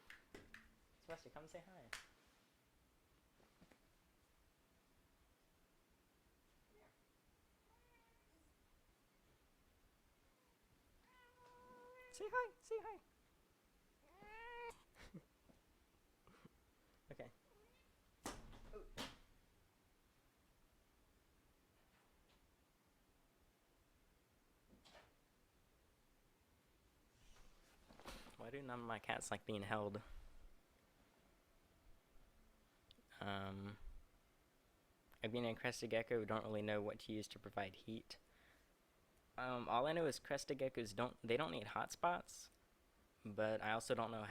Sebastian, come say hi. Say hi, say hi. Okay. Ooh. Why do none of my cats like being held? Amphibian and crested gecko don't really know what to use to provide heat. All I know is crested geckos don't need hot spots, but I also don't know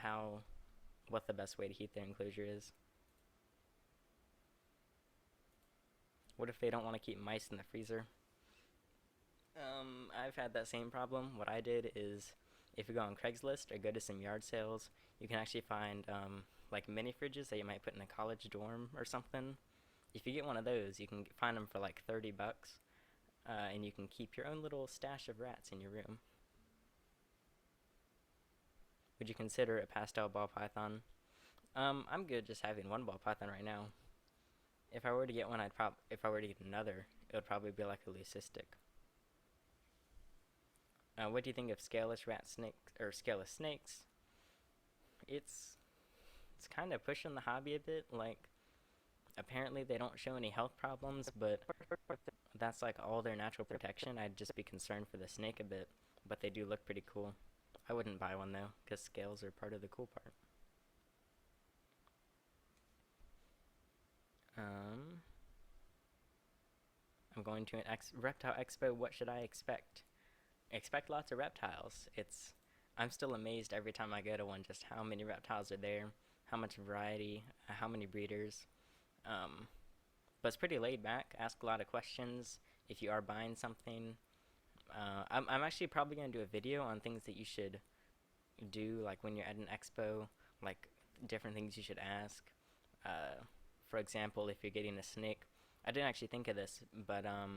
what the best way to heat their enclosure is. What if they don't want to keep mice in the freezer? I've had that same problem. What I did is, if you go on Craigslist or go to some yard sales, you can actually find like mini fridges that you might put in a college dorm or something. If you get one of those, you can find them for like $30. and you can keep your own little stash of rats in your room. Would you consider a pastel ball python? I'm good just having one ball python right now. If I were to get one, if I were to get another, it would probably be like a leucistic. What do you think of scaleless rat snakes or scaleless snakes? It's it's kind of pushing the hobby a bit. Like, apparently they don't show any health problems, but that's like all their natural protection. I'd just be concerned for the snake a bit, but they do look pretty cool. I wouldn't buy one though, because scales are part of the cool part. I'm going to an reptile expo. What should I expect? Expect lots of reptiles. I'm still amazed every time I go to one just how many reptiles are there, how much variety, how many breeders. Um, but it's pretty laid back. Ask a lot of questions if you are buying something. I'm actually probably gonna do a video on things that you should do, like when you're at an expo, like different things you should ask. For example, if you're getting a snake, I didn't actually think of this, but I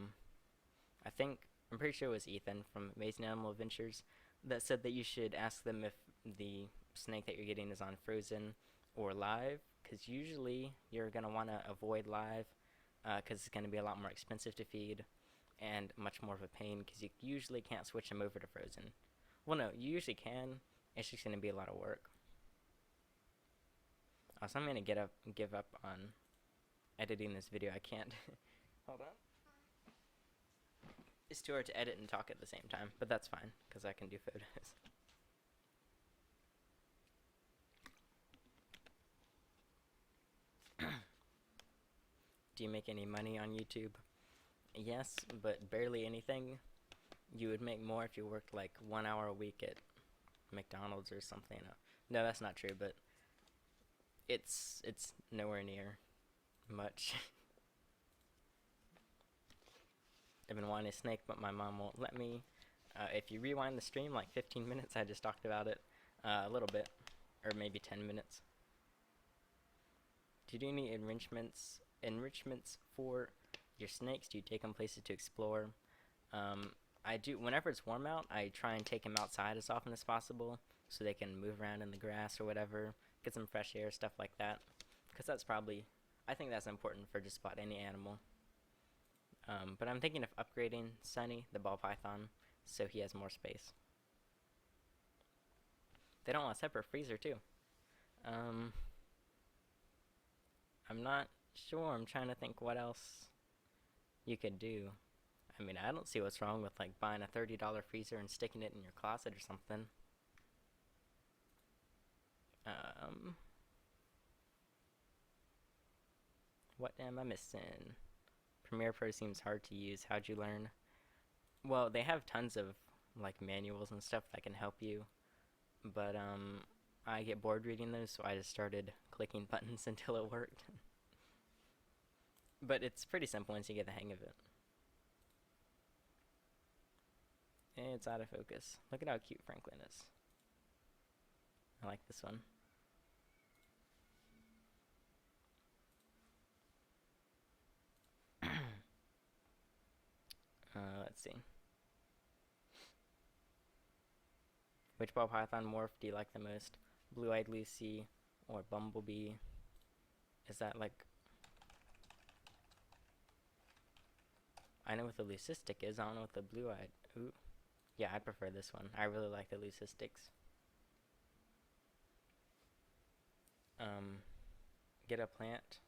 think I'm pretty sure it was Ethan from Amazing Animal Adventures that said that you should ask them if the snake that you're getting is on frozen or live, because usually you're gonna want to avoid live, because it's gonna be a lot more expensive to feed and much more of a pain, because you usually can't switch them over to frozen. Well, no, you usually can. It's just gonna be a lot of work. So I'm gonna give up on editing this video. I can't. Hold on. It's too hard to edit and talk at the same time, but that's fine because I can do photos. Do you make any money on YouTube? Yes, but barely anything. You would make more if you worked like 1 hour a week at McDonald's or something. No, that's not true, but it's nowhere near much. I've been wanting a snake, but my mom won't let me. If you rewind the stream like 15 minutes, I just talked about it a little bit, or maybe 10 minutes. Do you do any enrichments for your snakes? Do you take them places to explore? I do. Whenever it's warm out, I try and take them outside as often as possible so they can move around in the grass or whatever, get some fresh air, stuff like that. Because I think that's important for just about any animal. But I'm thinking of upgrading Sunny, the ball python, so he has more space. They don't want a separate freezer too. I'm not sure. I'm trying to think what else you could do. I mean, I don't see what's wrong with like buying a $30 freezer and sticking it in your closet or something. What am I missing? Premiere Pro seems hard to use. How'd you learn? Well, they have tons of like manuals and stuff that can help you, but I get bored reading those, so I just started clicking buttons until it worked. But it's pretty simple once you get the hang of it. It's out of focus. Look at how cute Franklin is. I like this one. Let's see. Which ball python morph do you like the most? Blue-eyed Lucy or Bumblebee? Is that like... I know what the leucistic is. I don't know what the blue-eyed... Ooh. Yeah, I prefer this one. I really like the leucistics. Get a plant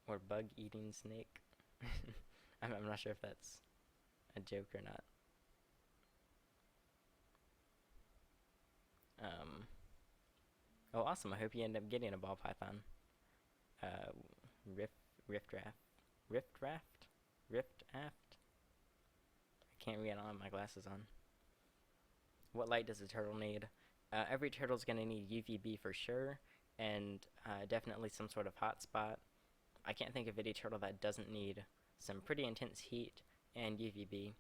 or bug-eating snake. I'm not sure if that's a joke or not. Oh, awesome. I hope you end up getting a ball python. Rift Raft? I can't read. I don't have my glasses on. What light does a turtle need? Every turtle's gonna need UVB for sure, and definitely some sort of hotspot. I can't think of any turtle that doesn't need some pretty intense heat and UVB.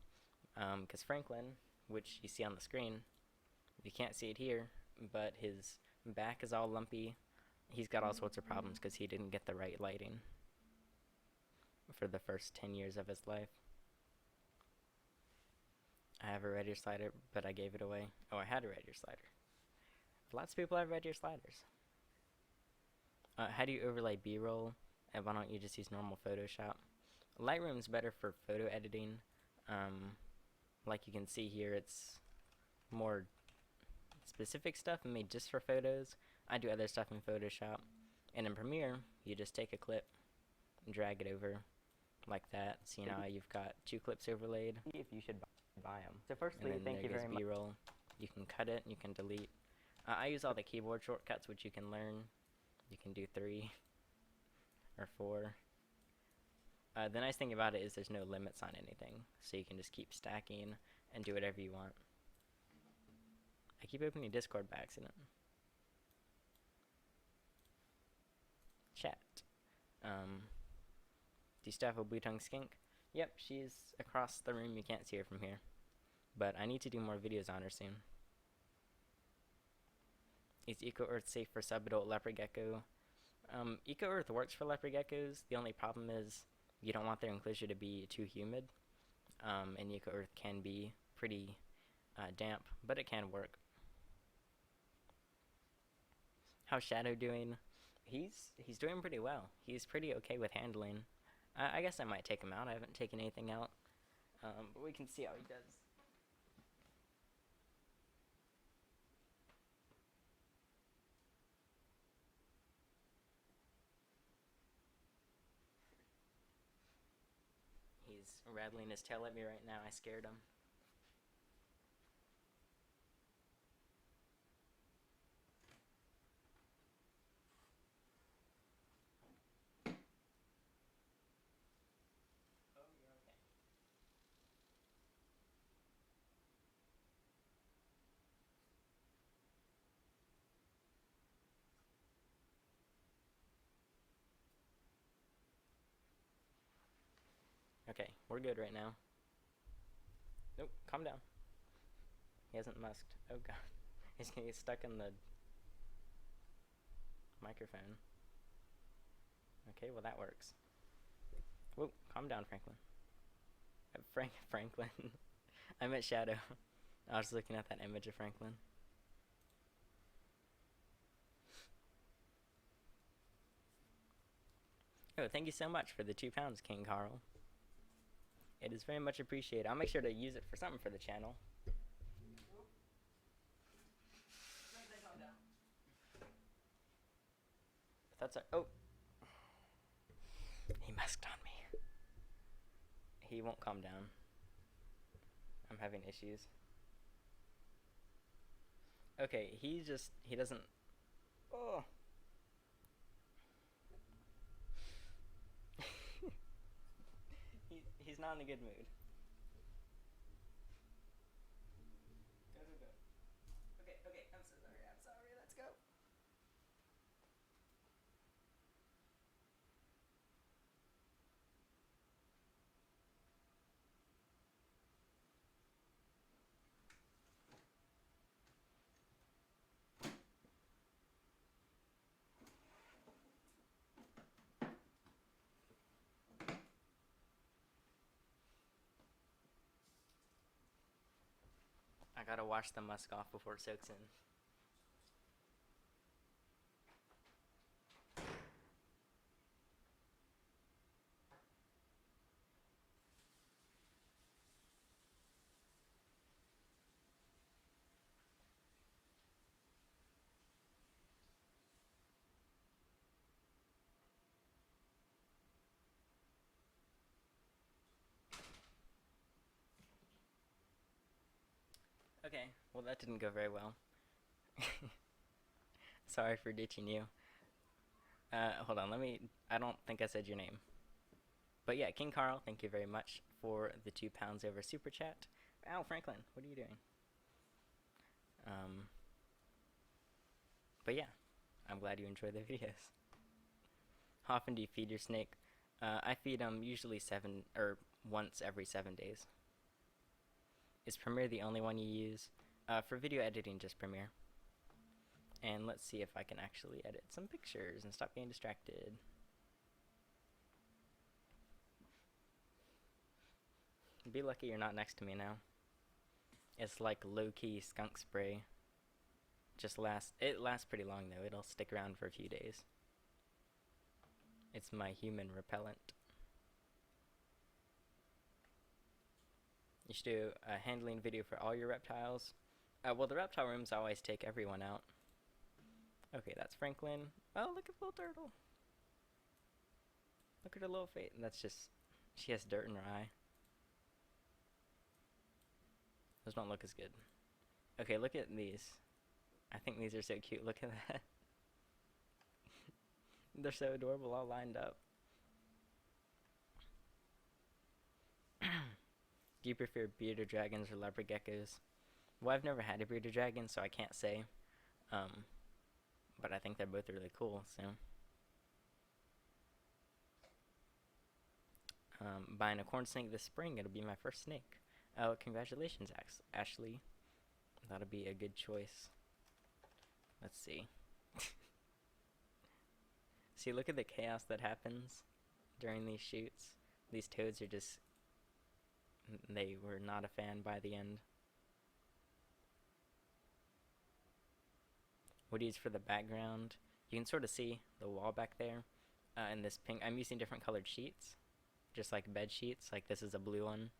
Because Franklin, which you see on the screen, you can't see it here, but his back is all lumpy. He's got all sorts of problems because he didn't get the right lighting for the first 10 years of his life. I have a red ear slider, but I gave it away. Oh, I had a red ear slider. Lots of people have red ear sliders. How do you overlay B-roll? And why don't you just use normal Photoshop? Lightroom's better for photo editing. Like you can see here, it's more specific stuff made just for photos. I do other stuff in Photoshop. And in Premiere, you just take a clip and drag it over like that. So now you've got 2 clips overlaid. If you should buy them. So firstly, thank you very much. B-roll. You can cut it, you can delete. I use all the keyboard shortcuts, which you can learn. You can do 3 or 4. The nice thing about it is there's no limits on anything, so you can just keep stacking and do whatever you want. I keep opening Discord by accident. Chat. Do you still have a blue-tongued skink? Yep, she's across the room. You can't see her from here. But I need to do more videos on her soon. Is Eco-Earth safe for sub-adult leopard gecko? Eco-Earth works for leopard geckos. The only problem is you don't want their enclosure to be too humid. And Eco-Earth can be pretty damp, but it can work. How's Shadow doing? He's doing pretty well. He's pretty okay with handling. I guess I might take him out. I haven't taken anything out. But we can see how he does. He's rattling his tail at me right now. I scared him. Oh, you're okay. Okay, we're good right now. Nope, calm down. He hasn't musked. Oh god. He's gonna get stuck in the microphone. Okay, well that works. Whoa, calm down, Franklin. Franklin. I meant Shadow. I was looking at that image of Franklin. Oh, thank you so much for the 2 pounds, King Carl. It is very much appreciated. I'll make sure to use it for something for the channel. But that's a— oh! He musked on me. He won't calm down. I'm having issues. Okay, he doesn't— oh! He's not in a good mood. Go, go, go. Okay, I'm so sorry, let's go. I gotta wash the musk off before it soaks in. Okay, well that didn't go very well. Sorry for ditching you. Hold on, I don't think I said your name. But yeah, King Carl, thank you very much for the 2 pounds over super chat. Ow, Franklin, what are you doing? But yeah, I'm glad you enjoy the videos. How often do you feed your snake? I feed them usually once every 7 days. Is Premiere the only one you use? For video editing, just Premiere. And let's see if I can actually edit some pictures and stop being distracted. Be lucky you're not next to me now. It's like low-key skunk spray. It lasts pretty long though. It'll stick around for a few days. It's my human repellent. You should do a handling video for all your reptiles. Well, the reptile rooms always take everyone out. Okay, that's Franklin. Oh, look at the little turtle. Look at her little face. That's just, she has dirt in her eye. Those don't look as good. Okay, look at these. I think these are so cute. Look at that. They're so adorable, all lined up. Do you prefer bearded dragons or leopard geckos? Well, I've never had a bearded dragon, so I can't say. But I think they're both really cool, so. Buying a corn snake this spring, it'll be my first snake. Oh, congratulations, Ashley. That'll be a good choice. Let's see. See, look at the chaos that happens during these shoots. These toads are just, they were not a fan by the end. What do you use for the background? You can sort of see the wall back there. And this pink, I'm using different colored sheets, just like bed sheets. Like this is a blue one.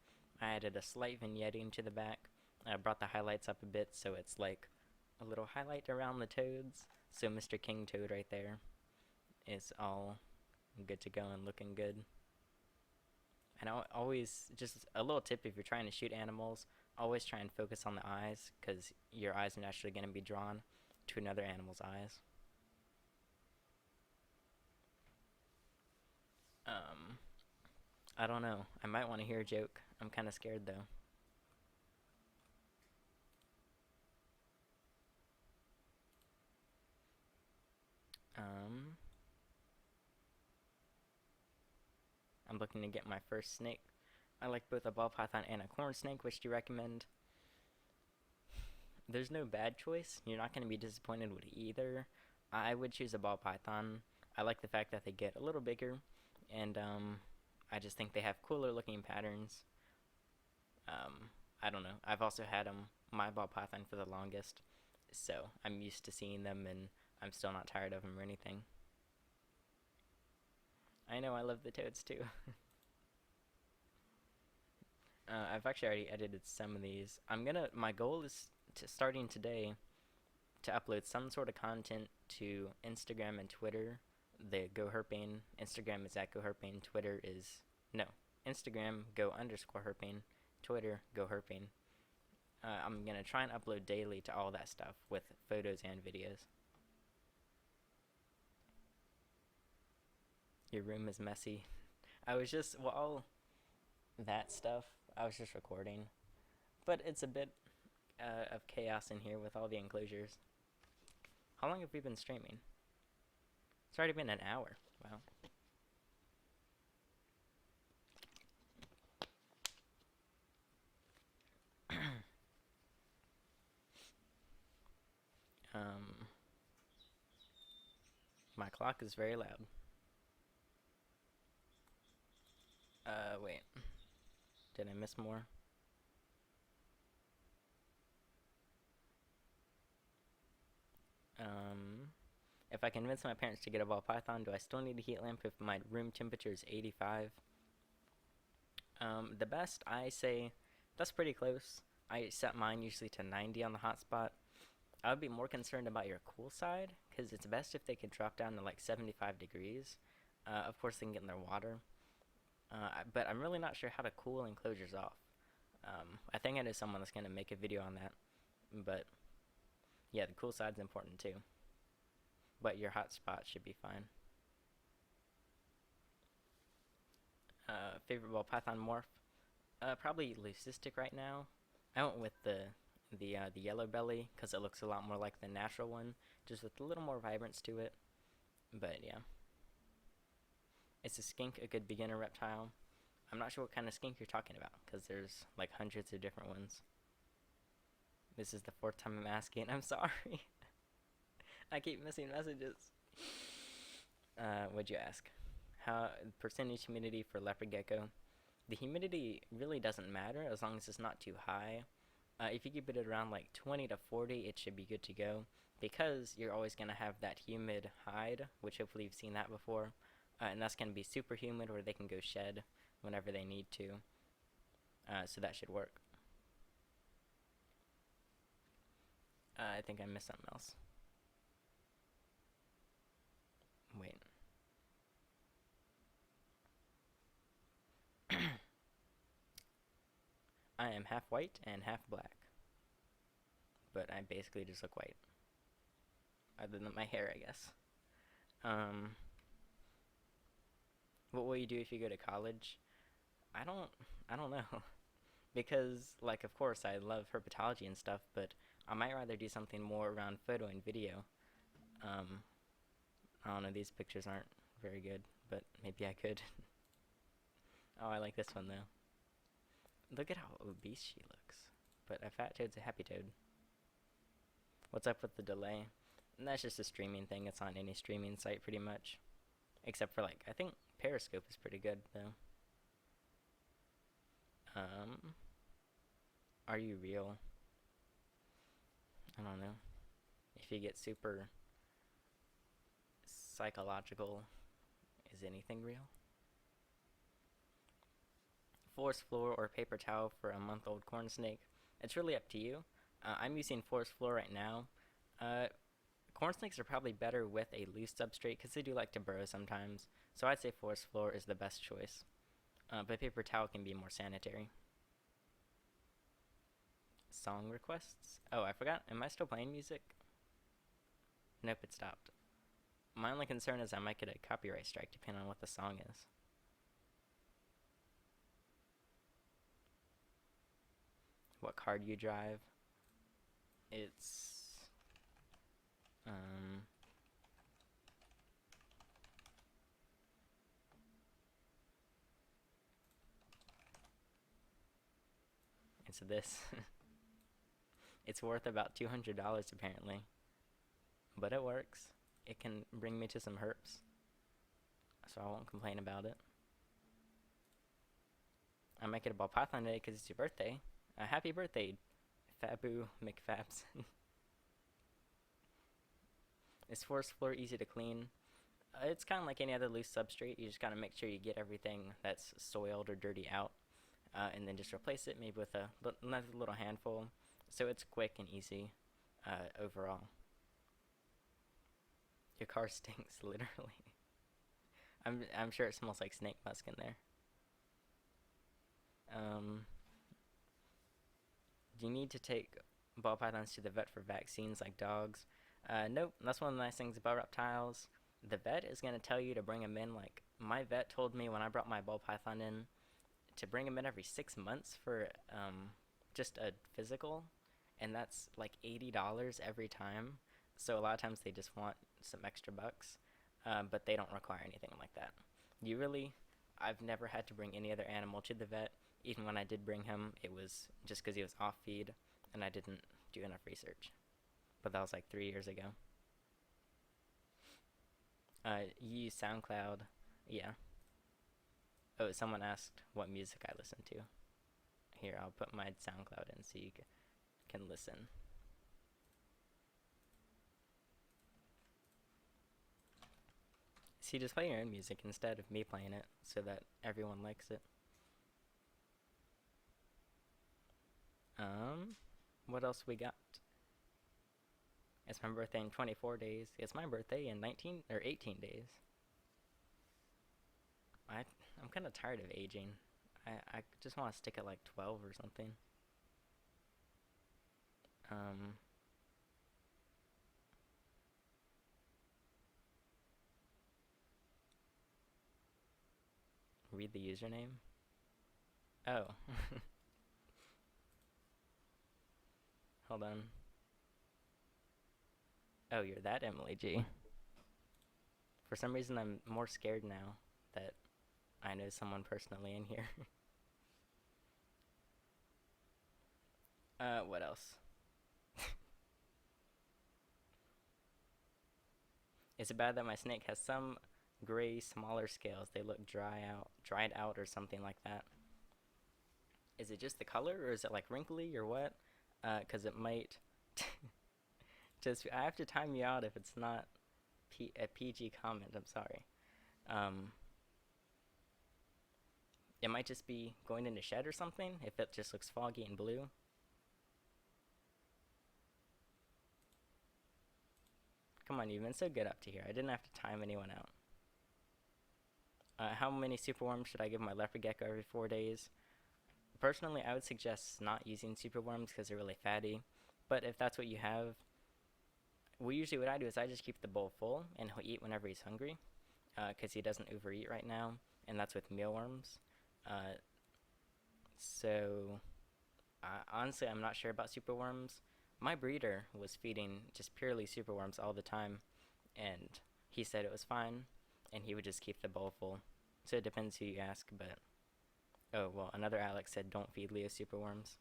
I added a slight vignetting to the back. I brought the highlights up a bit so it's like a little highlight around the toads. So Mr. King Toad right there is all good to go and looking good. And I always, just a little tip if you're trying to shoot animals, always try and focus on the eyes, because your eyes are naturally going to be drawn to another animal's eyes. I don't know. I might want to hear a joke. I'm kind of scared though. I'm looking to get my first snake. I like both a ball python and a corn snake. Which do you recommend? There's no bad choice. You're not going to be disappointed with either. I would choose a ball python. I like the fact that they get a little bigger, and I just think they have cooler looking patterns. I don't know. I've also had my ball python for the longest, so I'm used to seeing them, and I'm still not tired of them or anything. I know, I love the toads too. I've actually already edited some of these. My goal is starting today to upload some sort of content to Instagram and Twitter. The Go Herping. Instagram is at Go Herping. Twitter is, no, Instagram Go_Herping. Twitter Go Herping. I'm gonna try and upload daily to all that stuff with photos and videos. Your room is messy. I was just, well, all that stuff, I was just recording. But it's a bit of chaos in here with all the enclosures. How long have we been streaming? It's already been an hour. Wow. My clock is very loud. Wait. Did I miss more? If I convince my parents to get a ball python, do I still need a heat lamp if my room temperature is 85? The best, I say, that's pretty close. I set mine usually to 90 on the hotspot. I would be more concerned about your cool side, because it's best if they could drop down to like 75 degrees. Of course, they can get in their water. But I'm really not sure how to cool enclosures off. I think I know someone that's going to make a video on that. But, yeah, the cool side's important too. But your hot spot should be fine. Favorite ball python morph? Probably leucistic right now. I went with the yellow belly because it looks a lot more like the natural one, just with a little more vibrance to it. But yeah. Is a skink a good beginner reptile? I'm not sure what kind of skink you're talking about, because there's like hundreds of different ones. This is the 4th time I'm asking. I'm sorry. I keep missing messages. What'd you ask? How percentage humidity for leopard gecko? The humidity really doesn't matter as long as it's not too high. If you keep it at around like 20 to 40, it should be good to go because you're always going to have that humid hide, which hopefully you've seen that before. And that's going to be super humid where they can go shed whenever they need to. So that should work. I think I missed something else. Wait. I am half white and half black. But I basically just look white. Other than my hair, I guess. Um, what will you do if you go to college? I don't, I don't know. Because, like, of course, I love herpetology and stuff, but I might rather do something more around photo and video. Um, I don't know, these pictures aren't very good, but maybe I could. Oh, I like this one, though. Look at how obese she looks. But a fat toad's a happy toad. What's up with the delay? And that's just a streaming thing. It's on any streaming site, pretty much. Except for, like, I think Periscope is pretty good, though. Are you real? I don't know. If you get super psychological, is anything real? Forest floor or paper towel for a month-old corn snake? It's really up to you. I'm using forest floor right now. Uh, Corn snakes are probably better with a loose substrate because they do like to burrow sometimes. So I'd say forest floor is the best choice. But paper towel can be more sanitary. Song requests? Oh, I forgot. Am I still playing music? Nope, it stopped. My only concern is I might get a copyright strike depending on what the song is. What car do you drive? It's it's this. It's worth about $200 apparently, but it works. It can bring me to some herps, so I won't complain about it. I might get a ball python today because it's your birthday. Happy birthday, Fabu McFabs. Is forest floor easy to clean? It's kind of like any other loose substrate. You just gotta make sure you get everything that's soiled or dirty out, and then just replace it maybe with another little handful, so it's quick and easy overall. Your car stinks, literally. I'm sure it smells like snake musk in there. Do you need to take ball pythons to the vet for vaccines like dogs? Nope. That's one of the nice things about reptiles. The vet is going to tell you to bring them in. Like, my vet told me when I brought my ball python in to bring them in every 6 months for just a physical, and that's like $80 every time. So a lot of times they just want some extra bucks, but they don't require anything like that. I've never had to bring any other animal to the vet. Even when I did bring him, it was just because he was off feed, and I didn't do enough research. But that was like 3 years ago. You use SoundCloud. Yeah. Oh, someone asked what music I listen to. Here, I'll put my SoundCloud in so you can listen. See, just play your own music instead of me playing it so that everyone likes it. What else we got? It's my birthday in 24 days. It's my birthday in 19 or 18 days. I'm kind of tired of aging. I just want to stick at like 12 or something. Read the username. Oh. Hold on. Oh, you're that Emily G. For some reason, I'm more scared now that I know someone personally in here. What else? Is it bad that my snake has some gray, smaller scales? They look dried out or something like that. Is it just the color, or is it like wrinkly, or what? Because it might just. I have to time you out if it's not a PG comment. I'm sorry. Um, it might just be going in the shed or something if it just looks foggy and blue. Come on, you've been so good up to here. I didn't have to time anyone out. How many superworms should I give my leopard gecko every 4 days? Personally, I would suggest not using superworms because they're really fatty. But if that's what you have, well, usually what I do is I just keep the bowl full and he'll eat whenever he's hungry, because he doesn't overeat right now, and that's with mealworms. Uh, so honestly, I'm not sure about superworms. My breeder was feeding just purely superworms all the time, and he said it was fine, and he would just keep the bowl full. So it depends who you ask, but oh well, another Alex said don't feed Leo superworms.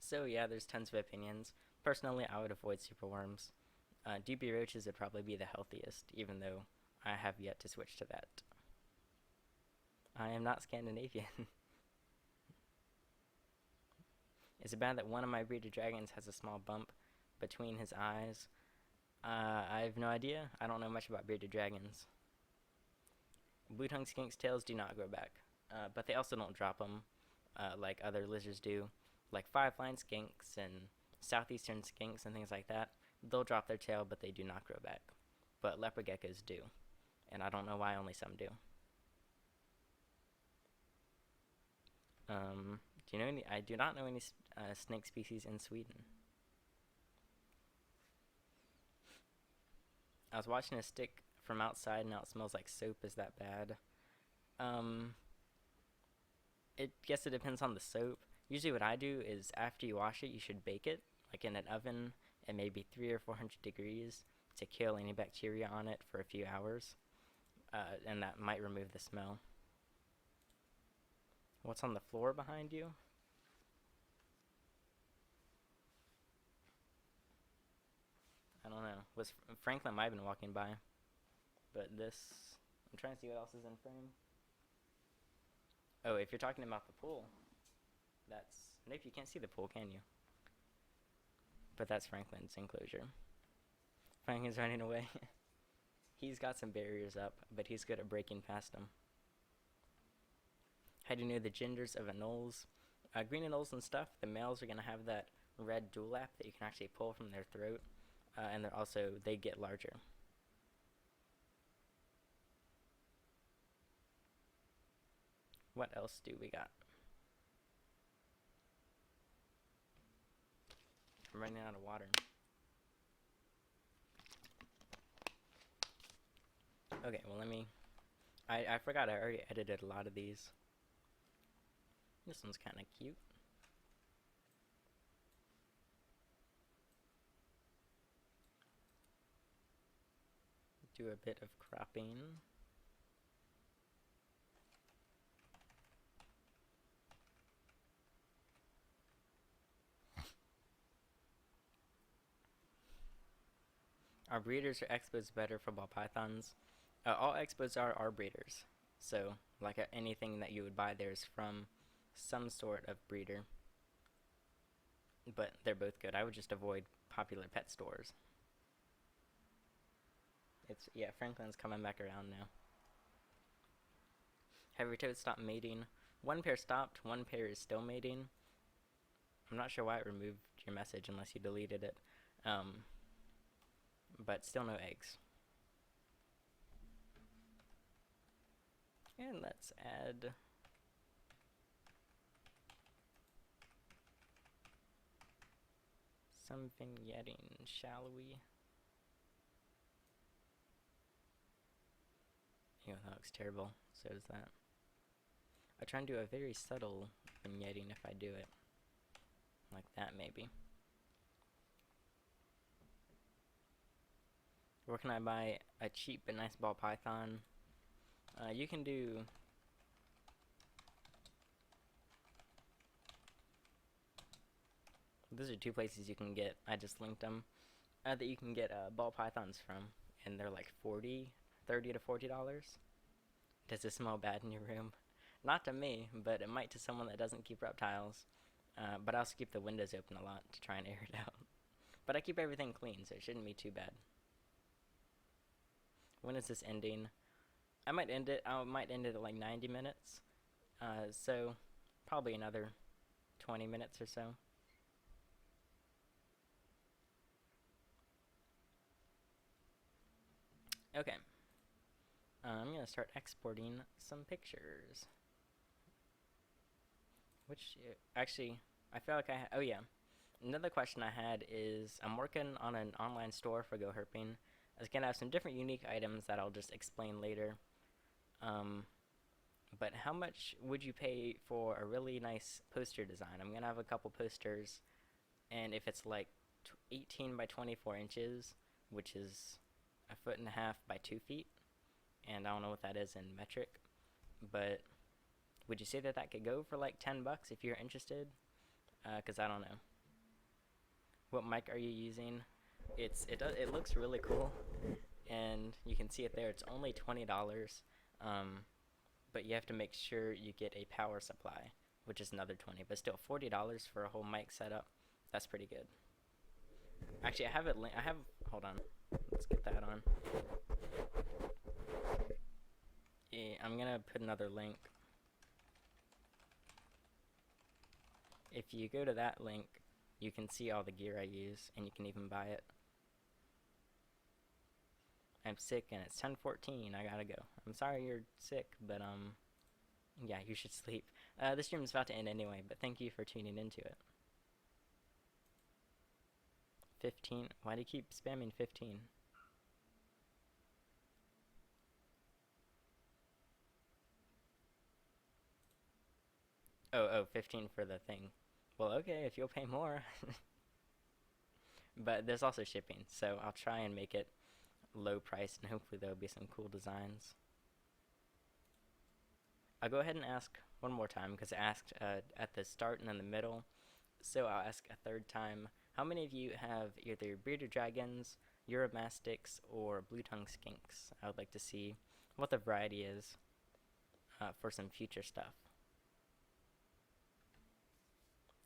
So yeah, there's tons of opinions. Personally, I would avoid superworms. DB roaches would probably be the healthiest, even though I have yet to switch to that. I am not Scandinavian. Is it bad that one of my breeder dragons has a small bump between his eyes? I have no idea. I don't know much about bearded dragons. Blue-tongued skinks' tails do not grow back, but they also don't drop them like other lizards do. Like five-line skinks and southeastern skinks and things like that, they'll drop their tail, but they do not grow back. But leopard geckos do, and I don't know why only some do. Do you know any? I do not know any snake species in Sweden. I was watching a stick from outside, and now it smells like soap. Is that bad? Um, guess it depends on the soap. Usually what I do is after you wash it, you should bake it, like in an oven at maybe 300 or 400 degrees to kill any bacteria on it for a few hours, and that might remove the smell. What's on the floor behind you? I don't know. Franklin might have been walking by, but this. I'm trying to see what else is in frame. Oh, if you're talking about the pool, that's. Nope, you can't see the pool, can you? But that's Franklin's enclosure. Franklin's running away. He's got some barriers up, but he's good at breaking past them. How do you know the genders of anoles? Green anoles and stuff, the males are going to have that red dewlap that you can actually pull from their throat, and they get larger. What else do we got? I'm running out of water. Okay, well I forgot I already edited a lot of these. This one's kind of cute. Do a bit of cropping. Are breeders or expos better for ball pythons? All expos are breeders. So, like anything that you would buy there is from some sort of breeder. But they're both good. I would just avoid popular pet stores. Yeah, Franklin's coming back around now. Have your toads stopped mating? One pair stopped, one pair is still mating. I'm not sure why it removed your message unless you deleted it. But still no eggs. And let's add some vignetting, shall we? Ew, that looks terrible. So does that. I try and do a very subtle vignetting if I do it. Like that, maybe. Where can I buy a cheap but nice ball python? You can do... Those are two places you can get, I just linked them, that you can get ball pythons from. And they're like $30 to $40. Does it smell bad in your room? Not to me, but it might to someone that doesn't keep reptiles. But I also keep the windows open a lot to try and air it out. But I keep everything clean, so it shouldn't be too bad. When is this ending? I might end it at like 90 minutes. So probably another 20 minutes or so. Okay. I'm gonna start exporting some pictures. Which, actually, I feel like oh yeah. Another question I had is, I'm working on an online store for Go Herping. It's gonna have some different unique items that I'll just explain later. But how much would you pay for a really nice poster design? I'm gonna have a couple posters, and if it's like 18 by 24 inches, which is a foot and a half by 2 feet, and I don't know what that is in metric, but would you say that that could go for like 10 bucks if you're interested? Because I don't know. What mic are you using? It looks really cool, and you can see it there. It's only $20, but you have to make sure you get a power supply, which is another 20. But still, $40 for a whole mic setup. That's pretty good. Actually, I have it. Hold on. Let's get that on. Yeah, I'm gonna put another link. If you go to that link, you can see all the gear I use, and you can even buy it. I'm sick, and it's 10:14. I gotta go. I'm sorry you're sick, but yeah, you should sleep. This stream is about to end anyway, but thank you for tuning into it. 15. Why do you keep spamming 15? Oh, 15 for the thing. Well, okay, if you'll pay more. But there's also shipping, so I'll try and make it low priced, and hopefully there'll be some cool designs. I'll go ahead and ask one more time, because I asked at the start and in the middle. So I'll ask a third time. How many of you have either bearded dragons, Uromastics, or blue-tongued skinks? I would like to see what the variety is for some future stuff.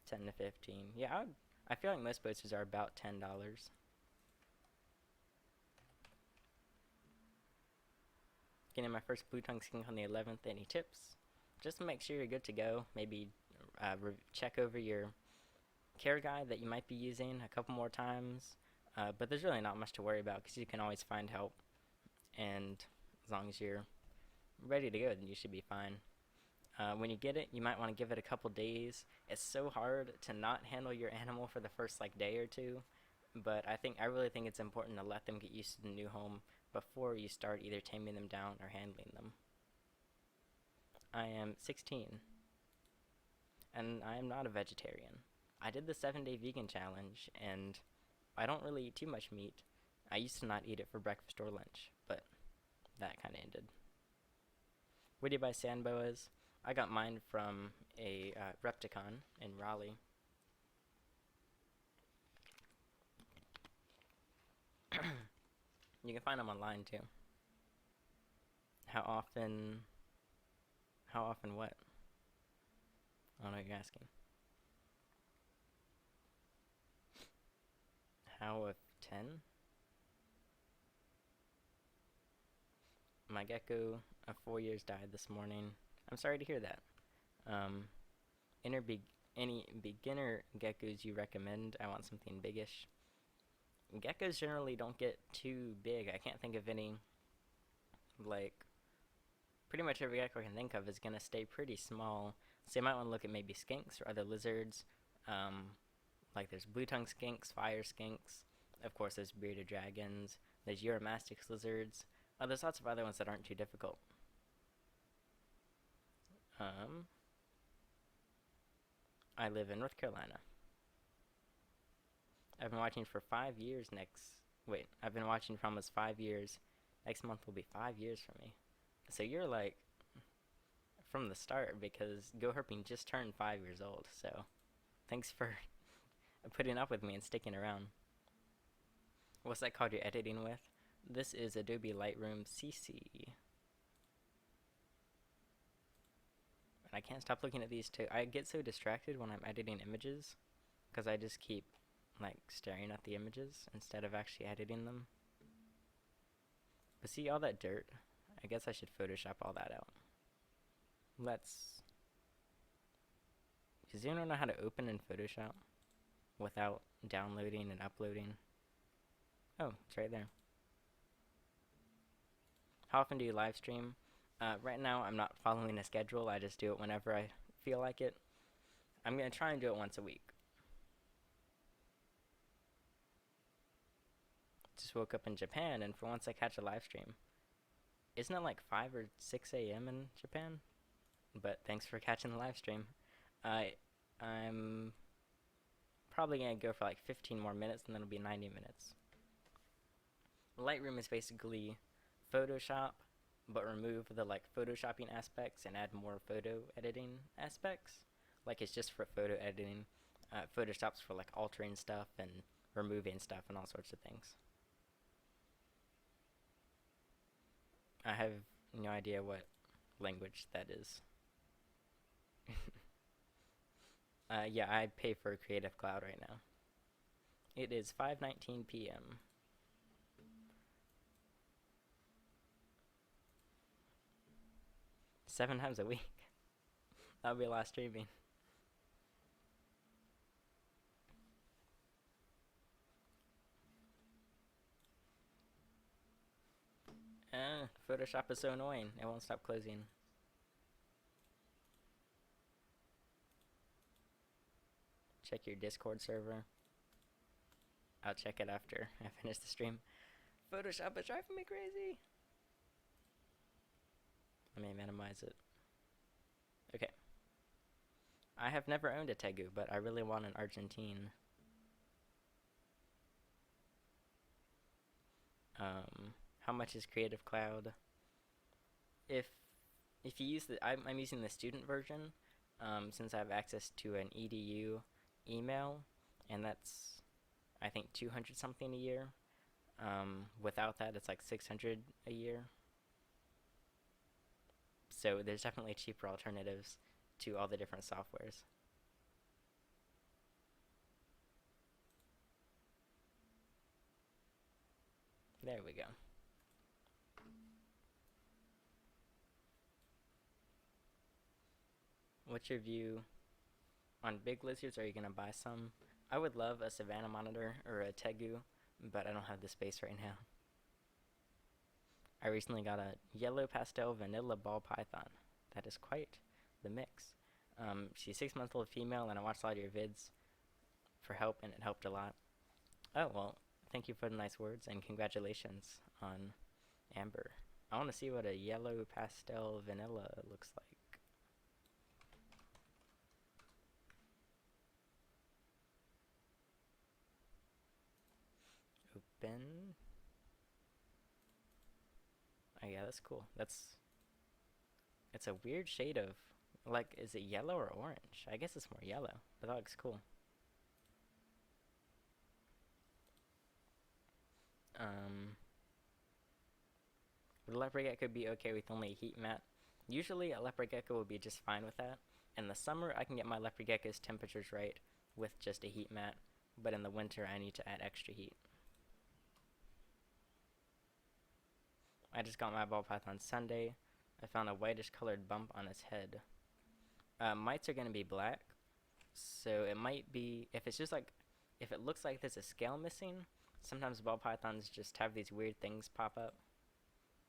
10 to 15. Yeah, I feel like most posters are about $10. Getting my first blue-tongued skink on the 11th. Any tips? Just to make sure you're good to go. Maybe check over your care guide that you might be using a couple more times. But there's really not much to worry about, because you can always find help. And as long as you're ready to go, then you should be fine. When you get it, you might want to give it a couple days. It's so hard to not handle your animal for the first like day or two, but I really think it's important to let them get used to the new home before you start either taming them down or handling them. I am 16, and I am not a vegetarian. I did the 7-day vegan challenge, and I don't really eat too much meat. I used to not eat it for breakfast or lunch, but that kind of ended. Where do you buy sand boas? I got mine from a Repticon in Raleigh. You can find them online too. How often what? I don't know what you're asking. How of 10? My gecko of 4 years died this morning. I'm sorry to hear that. Any beginner geckos you recommend? I want something biggish. Geckos generally don't get too big. I can't think of any. Like, pretty much every gecko I can think of is going to stay pretty small. So you might want to look at maybe skinks or other lizards. Like there's blue-tongued skinks, fire skinks. Of course, there's bearded dragons. There's Uromastics lizards. There's lots of other ones that aren't too difficult. I live in North Carolina. I've been watching for 5 years I've been watching for almost 5 years. Next month will be 5 years for me. So you're like from the start, because Go Herping just turned 5 years old. So thanks for putting up with me and sticking around. What's that called you're editing with? This is Adobe Lightroom CC. And I can't stop looking at these too. I get so distracted when I'm editing images because I just keep like staring at the images instead of actually editing them. But see all that dirt? I guess I should Photoshop all that out. Does anyone know how to open in Photoshop without downloading and uploading? Oh, it's right there. How often do you live stream? Right now I'm not following a schedule. I just do it whenever I feel like it. I'm going to try and do it once a week. Just woke up in Japan, and for once I catch a live stream. Isn't it like 5 or 6 a.m. in Japan? But thanks for catching the live stream. I'm probably going to go for like 15 more minutes, and then it'll be 90 minutes. Lightroom is basically Photoshop, but remove the like photoshopping aspects and add more photo editing aspects. Like it's just for photo editing. Photoshop's for like altering stuff and removing stuff and all sorts of things. I have no idea what language that is. Yeah, I pay for Creative Cloud right now. It is 5:19 p.m. 7 times a week. That'll be a lot of streaming. Photoshop is so annoying. It won't stop closing. Check your Discord server. I'll check it after I finish the stream. Photoshop is driving me crazy. Let me minimize it. Okay. I have never owned a Tegu, but I really want an Argentine. How much is Creative Cloud? If you use the, I'm using the student version, since I have access to an EDU email, and that's I think 200 something a year. Without that, it's like 600 a year. So there's definitely cheaper alternatives to all the different softwares. There we go. What's your view on big lizards? Are you going to buy some? I would love a Savannah monitor or a Tegu, but I don't have the space right now. I recently got a yellow pastel vanilla ball python. That is quite the mix. She's 6-month-old female, and I watched a lot of your vids for help, and it helped a lot. Oh, well, thank you for the nice words, and congratulations on Amber. I want to see what a yellow pastel vanilla looks like. Open. Oh yeah, that's cool. It's a weird shade of, like, is it yellow or orange? I guess it's more yellow, but that looks cool. Would a leopard gecko be okay with only a heat mat? Usually a leopard gecko will be just fine with that. In the summer, I can get my leopard gecko's temperatures right with just a heat mat, but in the winter, I need to add extra heat. I just got my ball python Sunday. I found a whitish colored bump on its head. Mites are going to be black, so it might be, if it's just like, if it looks like there's a scale missing, sometimes ball pythons just have these weird things pop up,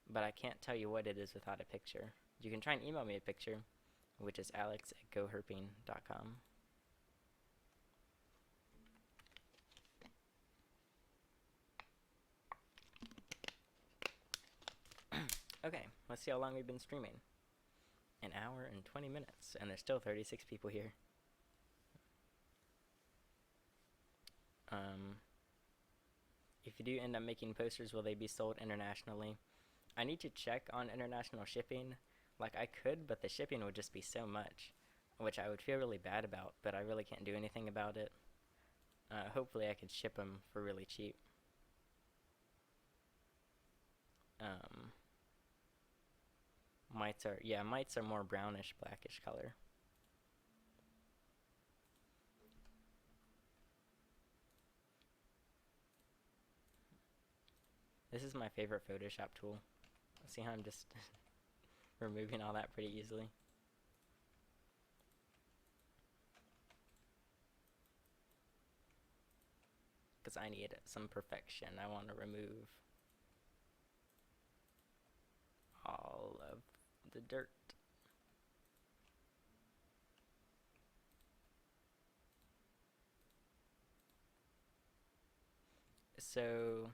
but I can't tell you what it is without a picture. You can try and email me a picture, which is alex@goherping.com. Okay, let's see how long we've been streaming. An hour and 20 minutes, and there's still 36 people here. If you do end up making posters, will they be sold internationally? I need to check on international shipping. Like, I could, but the shipping would just be so much, which I would feel really bad about, but I really can't do anything about it. Hopefully I could ship them for really cheap. mites are more brownish, blackish color. This is my favorite Photoshop tool. See how I'm just removing all that pretty easily? Because I need some perfection. I want to remove all of the dirt. So,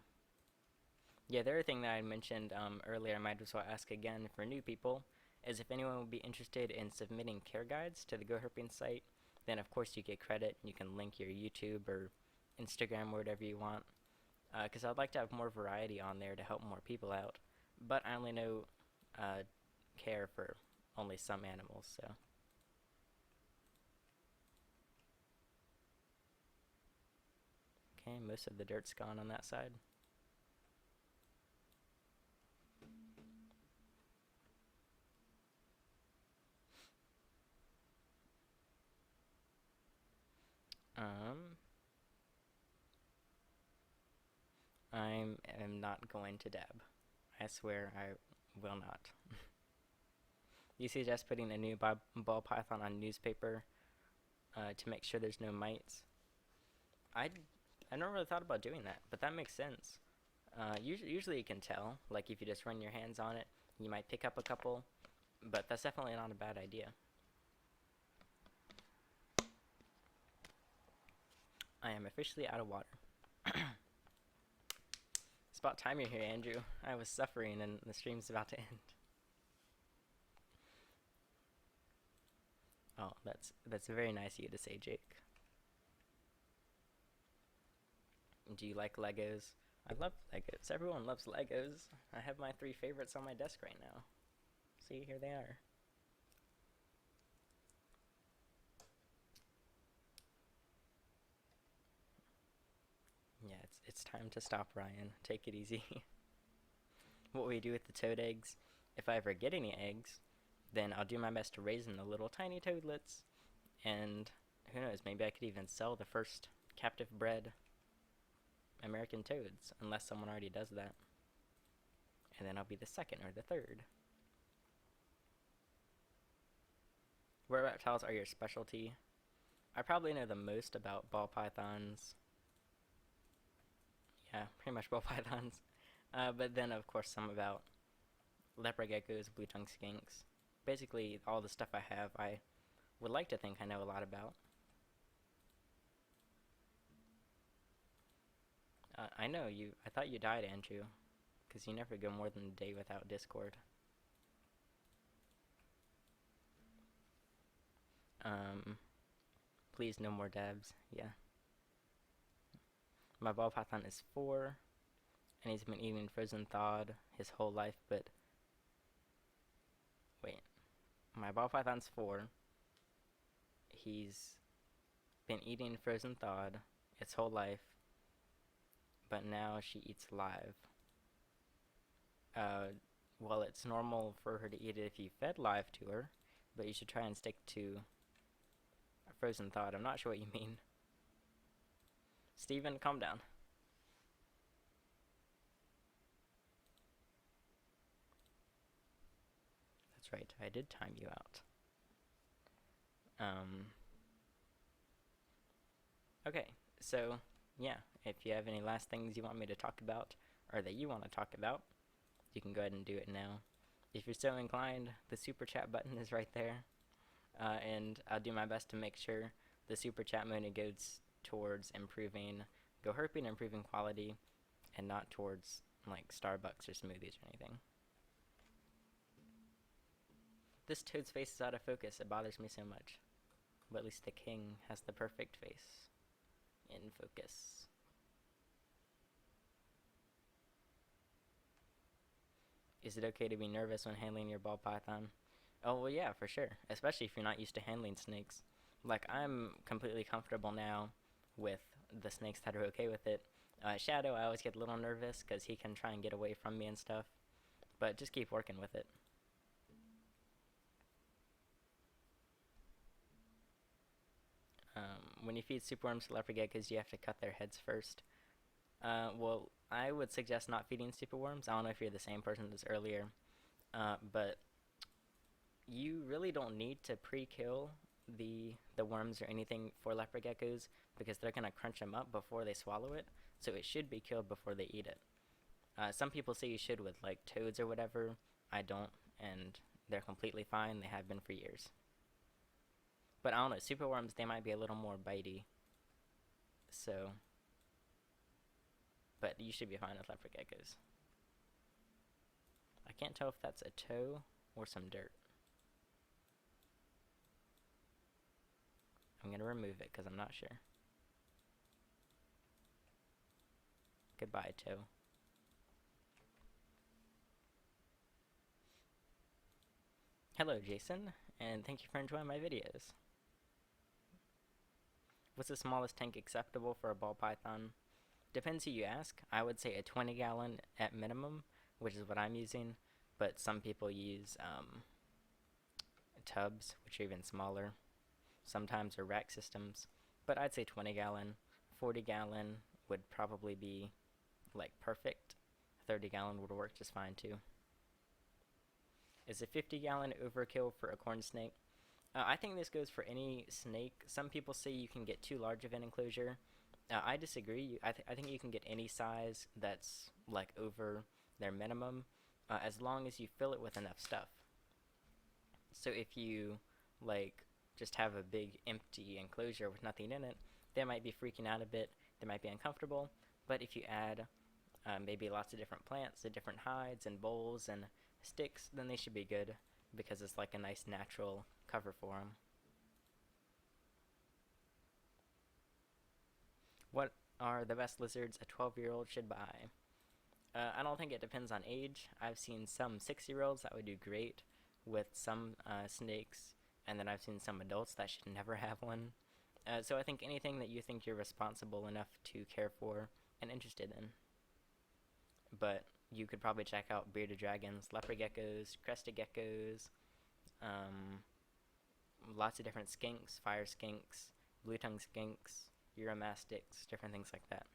yeah, the other thing that I mentioned earlier, I might as well ask again for new people, is if anyone would be interested in submitting care guides to the Go Herping site, then of course you get credit. You can link your YouTube or Instagram or whatever you want. Because I'd like to have more variety on there to help more people out. But I only know care for only some animals, so. Okay, most of the dirt's gone on that side. I am not going to dab. I swear I will not. You suggest putting a new ball python on newspaper to make sure there's no mites. I never really thought about doing that, but that makes sense. Usually you can tell, like if you just run your hands on it, you might pick up a couple, but that's definitely not a bad idea. I am officially out of water. It's about time you're here, Andrew. I was suffering and the stream's about to end. Oh, that's very nice of you to say, Jake. Do you like Legos? I love Legos. Everyone loves Legos. I have my 3 favorites on my desk right now. See, here they are. Yeah, it's time to stop, Ryan. Take it easy. What we do with the toad eggs, if I ever get any eggs, then I'll do my best to raise them the little tiny toadlets. And who knows, maybe I could even sell the first captive bred American toads, unless someone already does that. And then I'll be the second or the third. What reptiles are your specialty? I probably know the most about ball pythons. Yeah, pretty much ball pythons. But then, of course, some about leopard geckos, blue-tongued skinks. Basically, all the stuff I have, I would like to think I know a lot about. I know you. I thought you died, Andrew, because you never go more than a day without Discord. Please, no more dabs. Yeah. My ball python is 4, and he's been eating frozen thawed his whole life, but wait. My ball python's 4. He's been eating frozen thawed its whole life, but now she eats live. Well, it's normal for her to eat it if you fed live to her, but you should try and stick to a frozen thawed. I'm not sure what you mean. Steven, calm down. That's right, I did time you out. Okay, so, yeah, if you have any last things you want me to talk about, or that you want to talk about, you can go ahead and do it now. If you're so inclined, the super chat button is right there, and I'll do my best to make sure the super chat money goes towards improving Go Herping, improving quality, and not towards like Starbucks or smoothies or anything. This toad's face is out of focus. It bothers me so much. But at least the king has the perfect face. In focus. Is it okay to be nervous when handling your ball python? Oh, well, yeah, for sure. Especially if you're not used to handling snakes. Like, I'm completely comfortable now with the snakes that are okay with it. Shadow, I always get a little nervous because he can try and get away from me and stuff. But just keep working with it. when you feed superworms to leopard geckos, you have to cut their heads first. Well, I would suggest not feeding superworms. I don't know if you're the same person as earlier, but you really don't need to pre-kill the worms or anything for leopard geckos because they're gonna crunch them up before they swallow it, so it should be killed before they eat it. Some people say you should with like toads or whatever. I don't, and they're completely fine. They have been for years. But I don't know, superworms, they might be a little more bitey. So, but you should be fine with leopard geckos. I can't tell if that's a toe or some dirt. I'm gonna remove it because I'm not sure. Goodbye, toe. Hello, Jason, and thank you for enjoying my videos. What's the smallest tank acceptable for a ball python? Depends who you ask. I would say a 20-gallon at minimum, which is what I'm using, but some people use tubs, which are even smaller. Sometimes are rack systems, but I'd say 20-gallon. 40-gallon would probably be like perfect. 30-gallon would work just fine too. Is a 50-gallon overkill for a corn snake? I think this goes for any snake. Some people say you can get too large of an enclosure. I disagree. I think you can get any size that's like over their minimum, as long as you fill it with enough stuff. So if you like just have a big empty enclosure with nothing in it, they might be freaking out a bit. They might be uncomfortable. But if you add maybe lots of different plants, the different hides and bowls and sticks, then they should be good because it's like a nice natural cover for them. What are the best lizards a 12-year-old should buy? I don't think it depends on age. I've seen some 6-year-olds that would do great with some snakes, and then I've seen some adults that should never have one. So I think anything that you think you're responsible enough to care for and interested in. But you could probably check out bearded dragons, leopard geckos, crested geckos, lots of different skinks, fire skinks, blue-tongued skinks, uromastics, different things like that.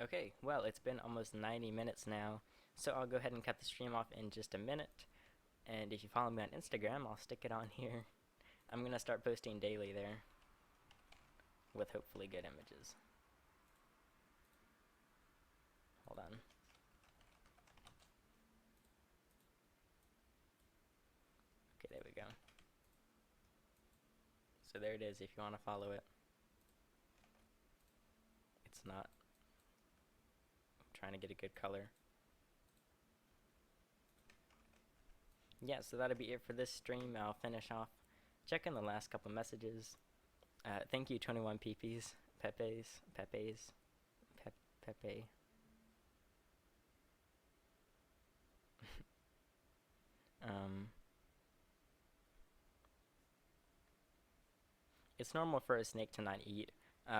Okay, well, it's been almost 90 minutes now, so I'll go ahead and cut the stream off in just a minute. And if you follow me on Instagram, I'll stick it on here. I'm going to start posting daily there with hopefully good images. Hold on. Okay, there we go. So there it is if you want to follow it. It's not. I'm trying to get a good color. Yeah, so that'll be it for this stream. I'll finish off checking the last couple messages. Thank you, 21 PPs, Pepe. It's normal for a snake to not eat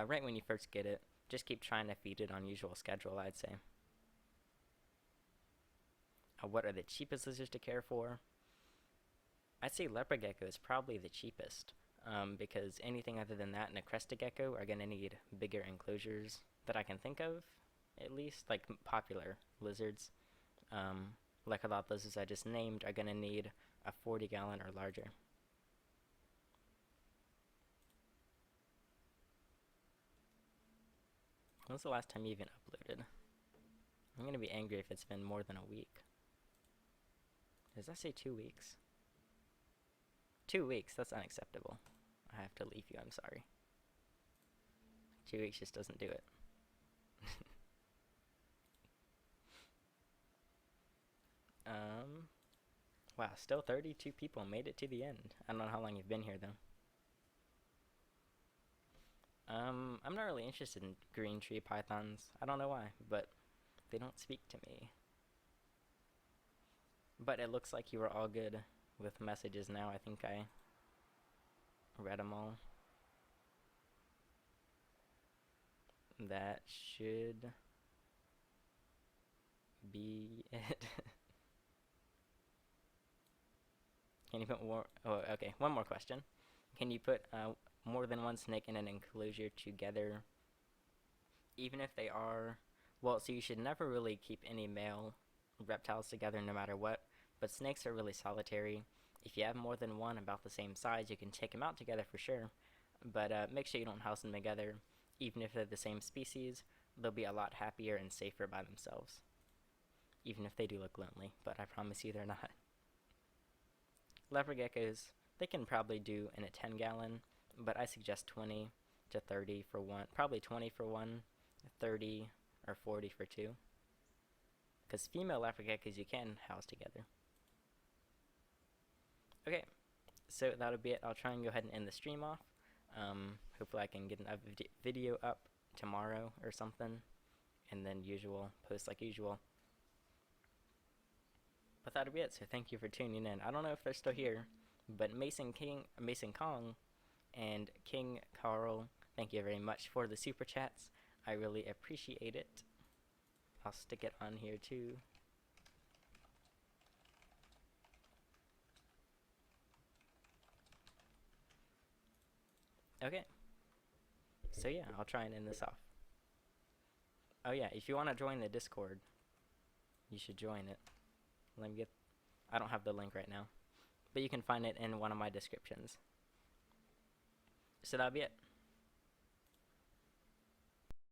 right when you first get it. Just keep trying to feed it on usual schedule, I'd say. What are the cheapest lizards to care for? I'd say leopard gecko is probably the cheapest, because anything other than that and a crested gecko are going to need bigger enclosures that I can think of, at least, like popular lizards. Like a lot of lizards I just named are going to need a 40-gallon or larger. When's the last time you even uploaded? I'm going to be angry if it's been more than a week. Does that say 2 weeks? 2 weeks, that's unacceptable. I have to leave you, I'm sorry. 2 weeks just doesn't do it. Wow, still 32 people made it to the end. I don't know how long you've been here, though. I'm not really interested in green tree pythons. I don't know why, but they don't speak to me. But it looks like you were all good with messages now. I think I read them all. That should be it. Can you put more? Oh, okay. One more question. Can you put more than one snake in an enclosure together, even if they are? Well, so you should never really keep any male reptiles together, no matter what. But snakes are really solitary. If you have more than one about the same size, you can take them out together for sure. But make sure you don't house them together. Even if they're the same species, they'll be a lot happier and safer by themselves. Even if they do look lonely, but I promise you they're not. Leopard geckos, they can probably do in a 10-gallon, but I suggest 20 to 30 for one. Probably 20 for one, 30 or 40 for two. Because female leopard geckos you can house together. Okay, so that'll be it. I'll try and go ahead and end the stream off. Hopefully I can get a video up tomorrow or something, and then post like usual. But that'll be it, so thank you for tuning in. I don't know if they're still here, but Mason Kong, and King Carl, thank you very much for the super chats. I really appreciate it. I'll stick it on here too. Okay. So yeah, I'll try and end this off. Oh yeah, if you want to join the Discord, you should join it. Let me get... I don't have the link right now, but you can find it in one of my descriptions. So that'll be it.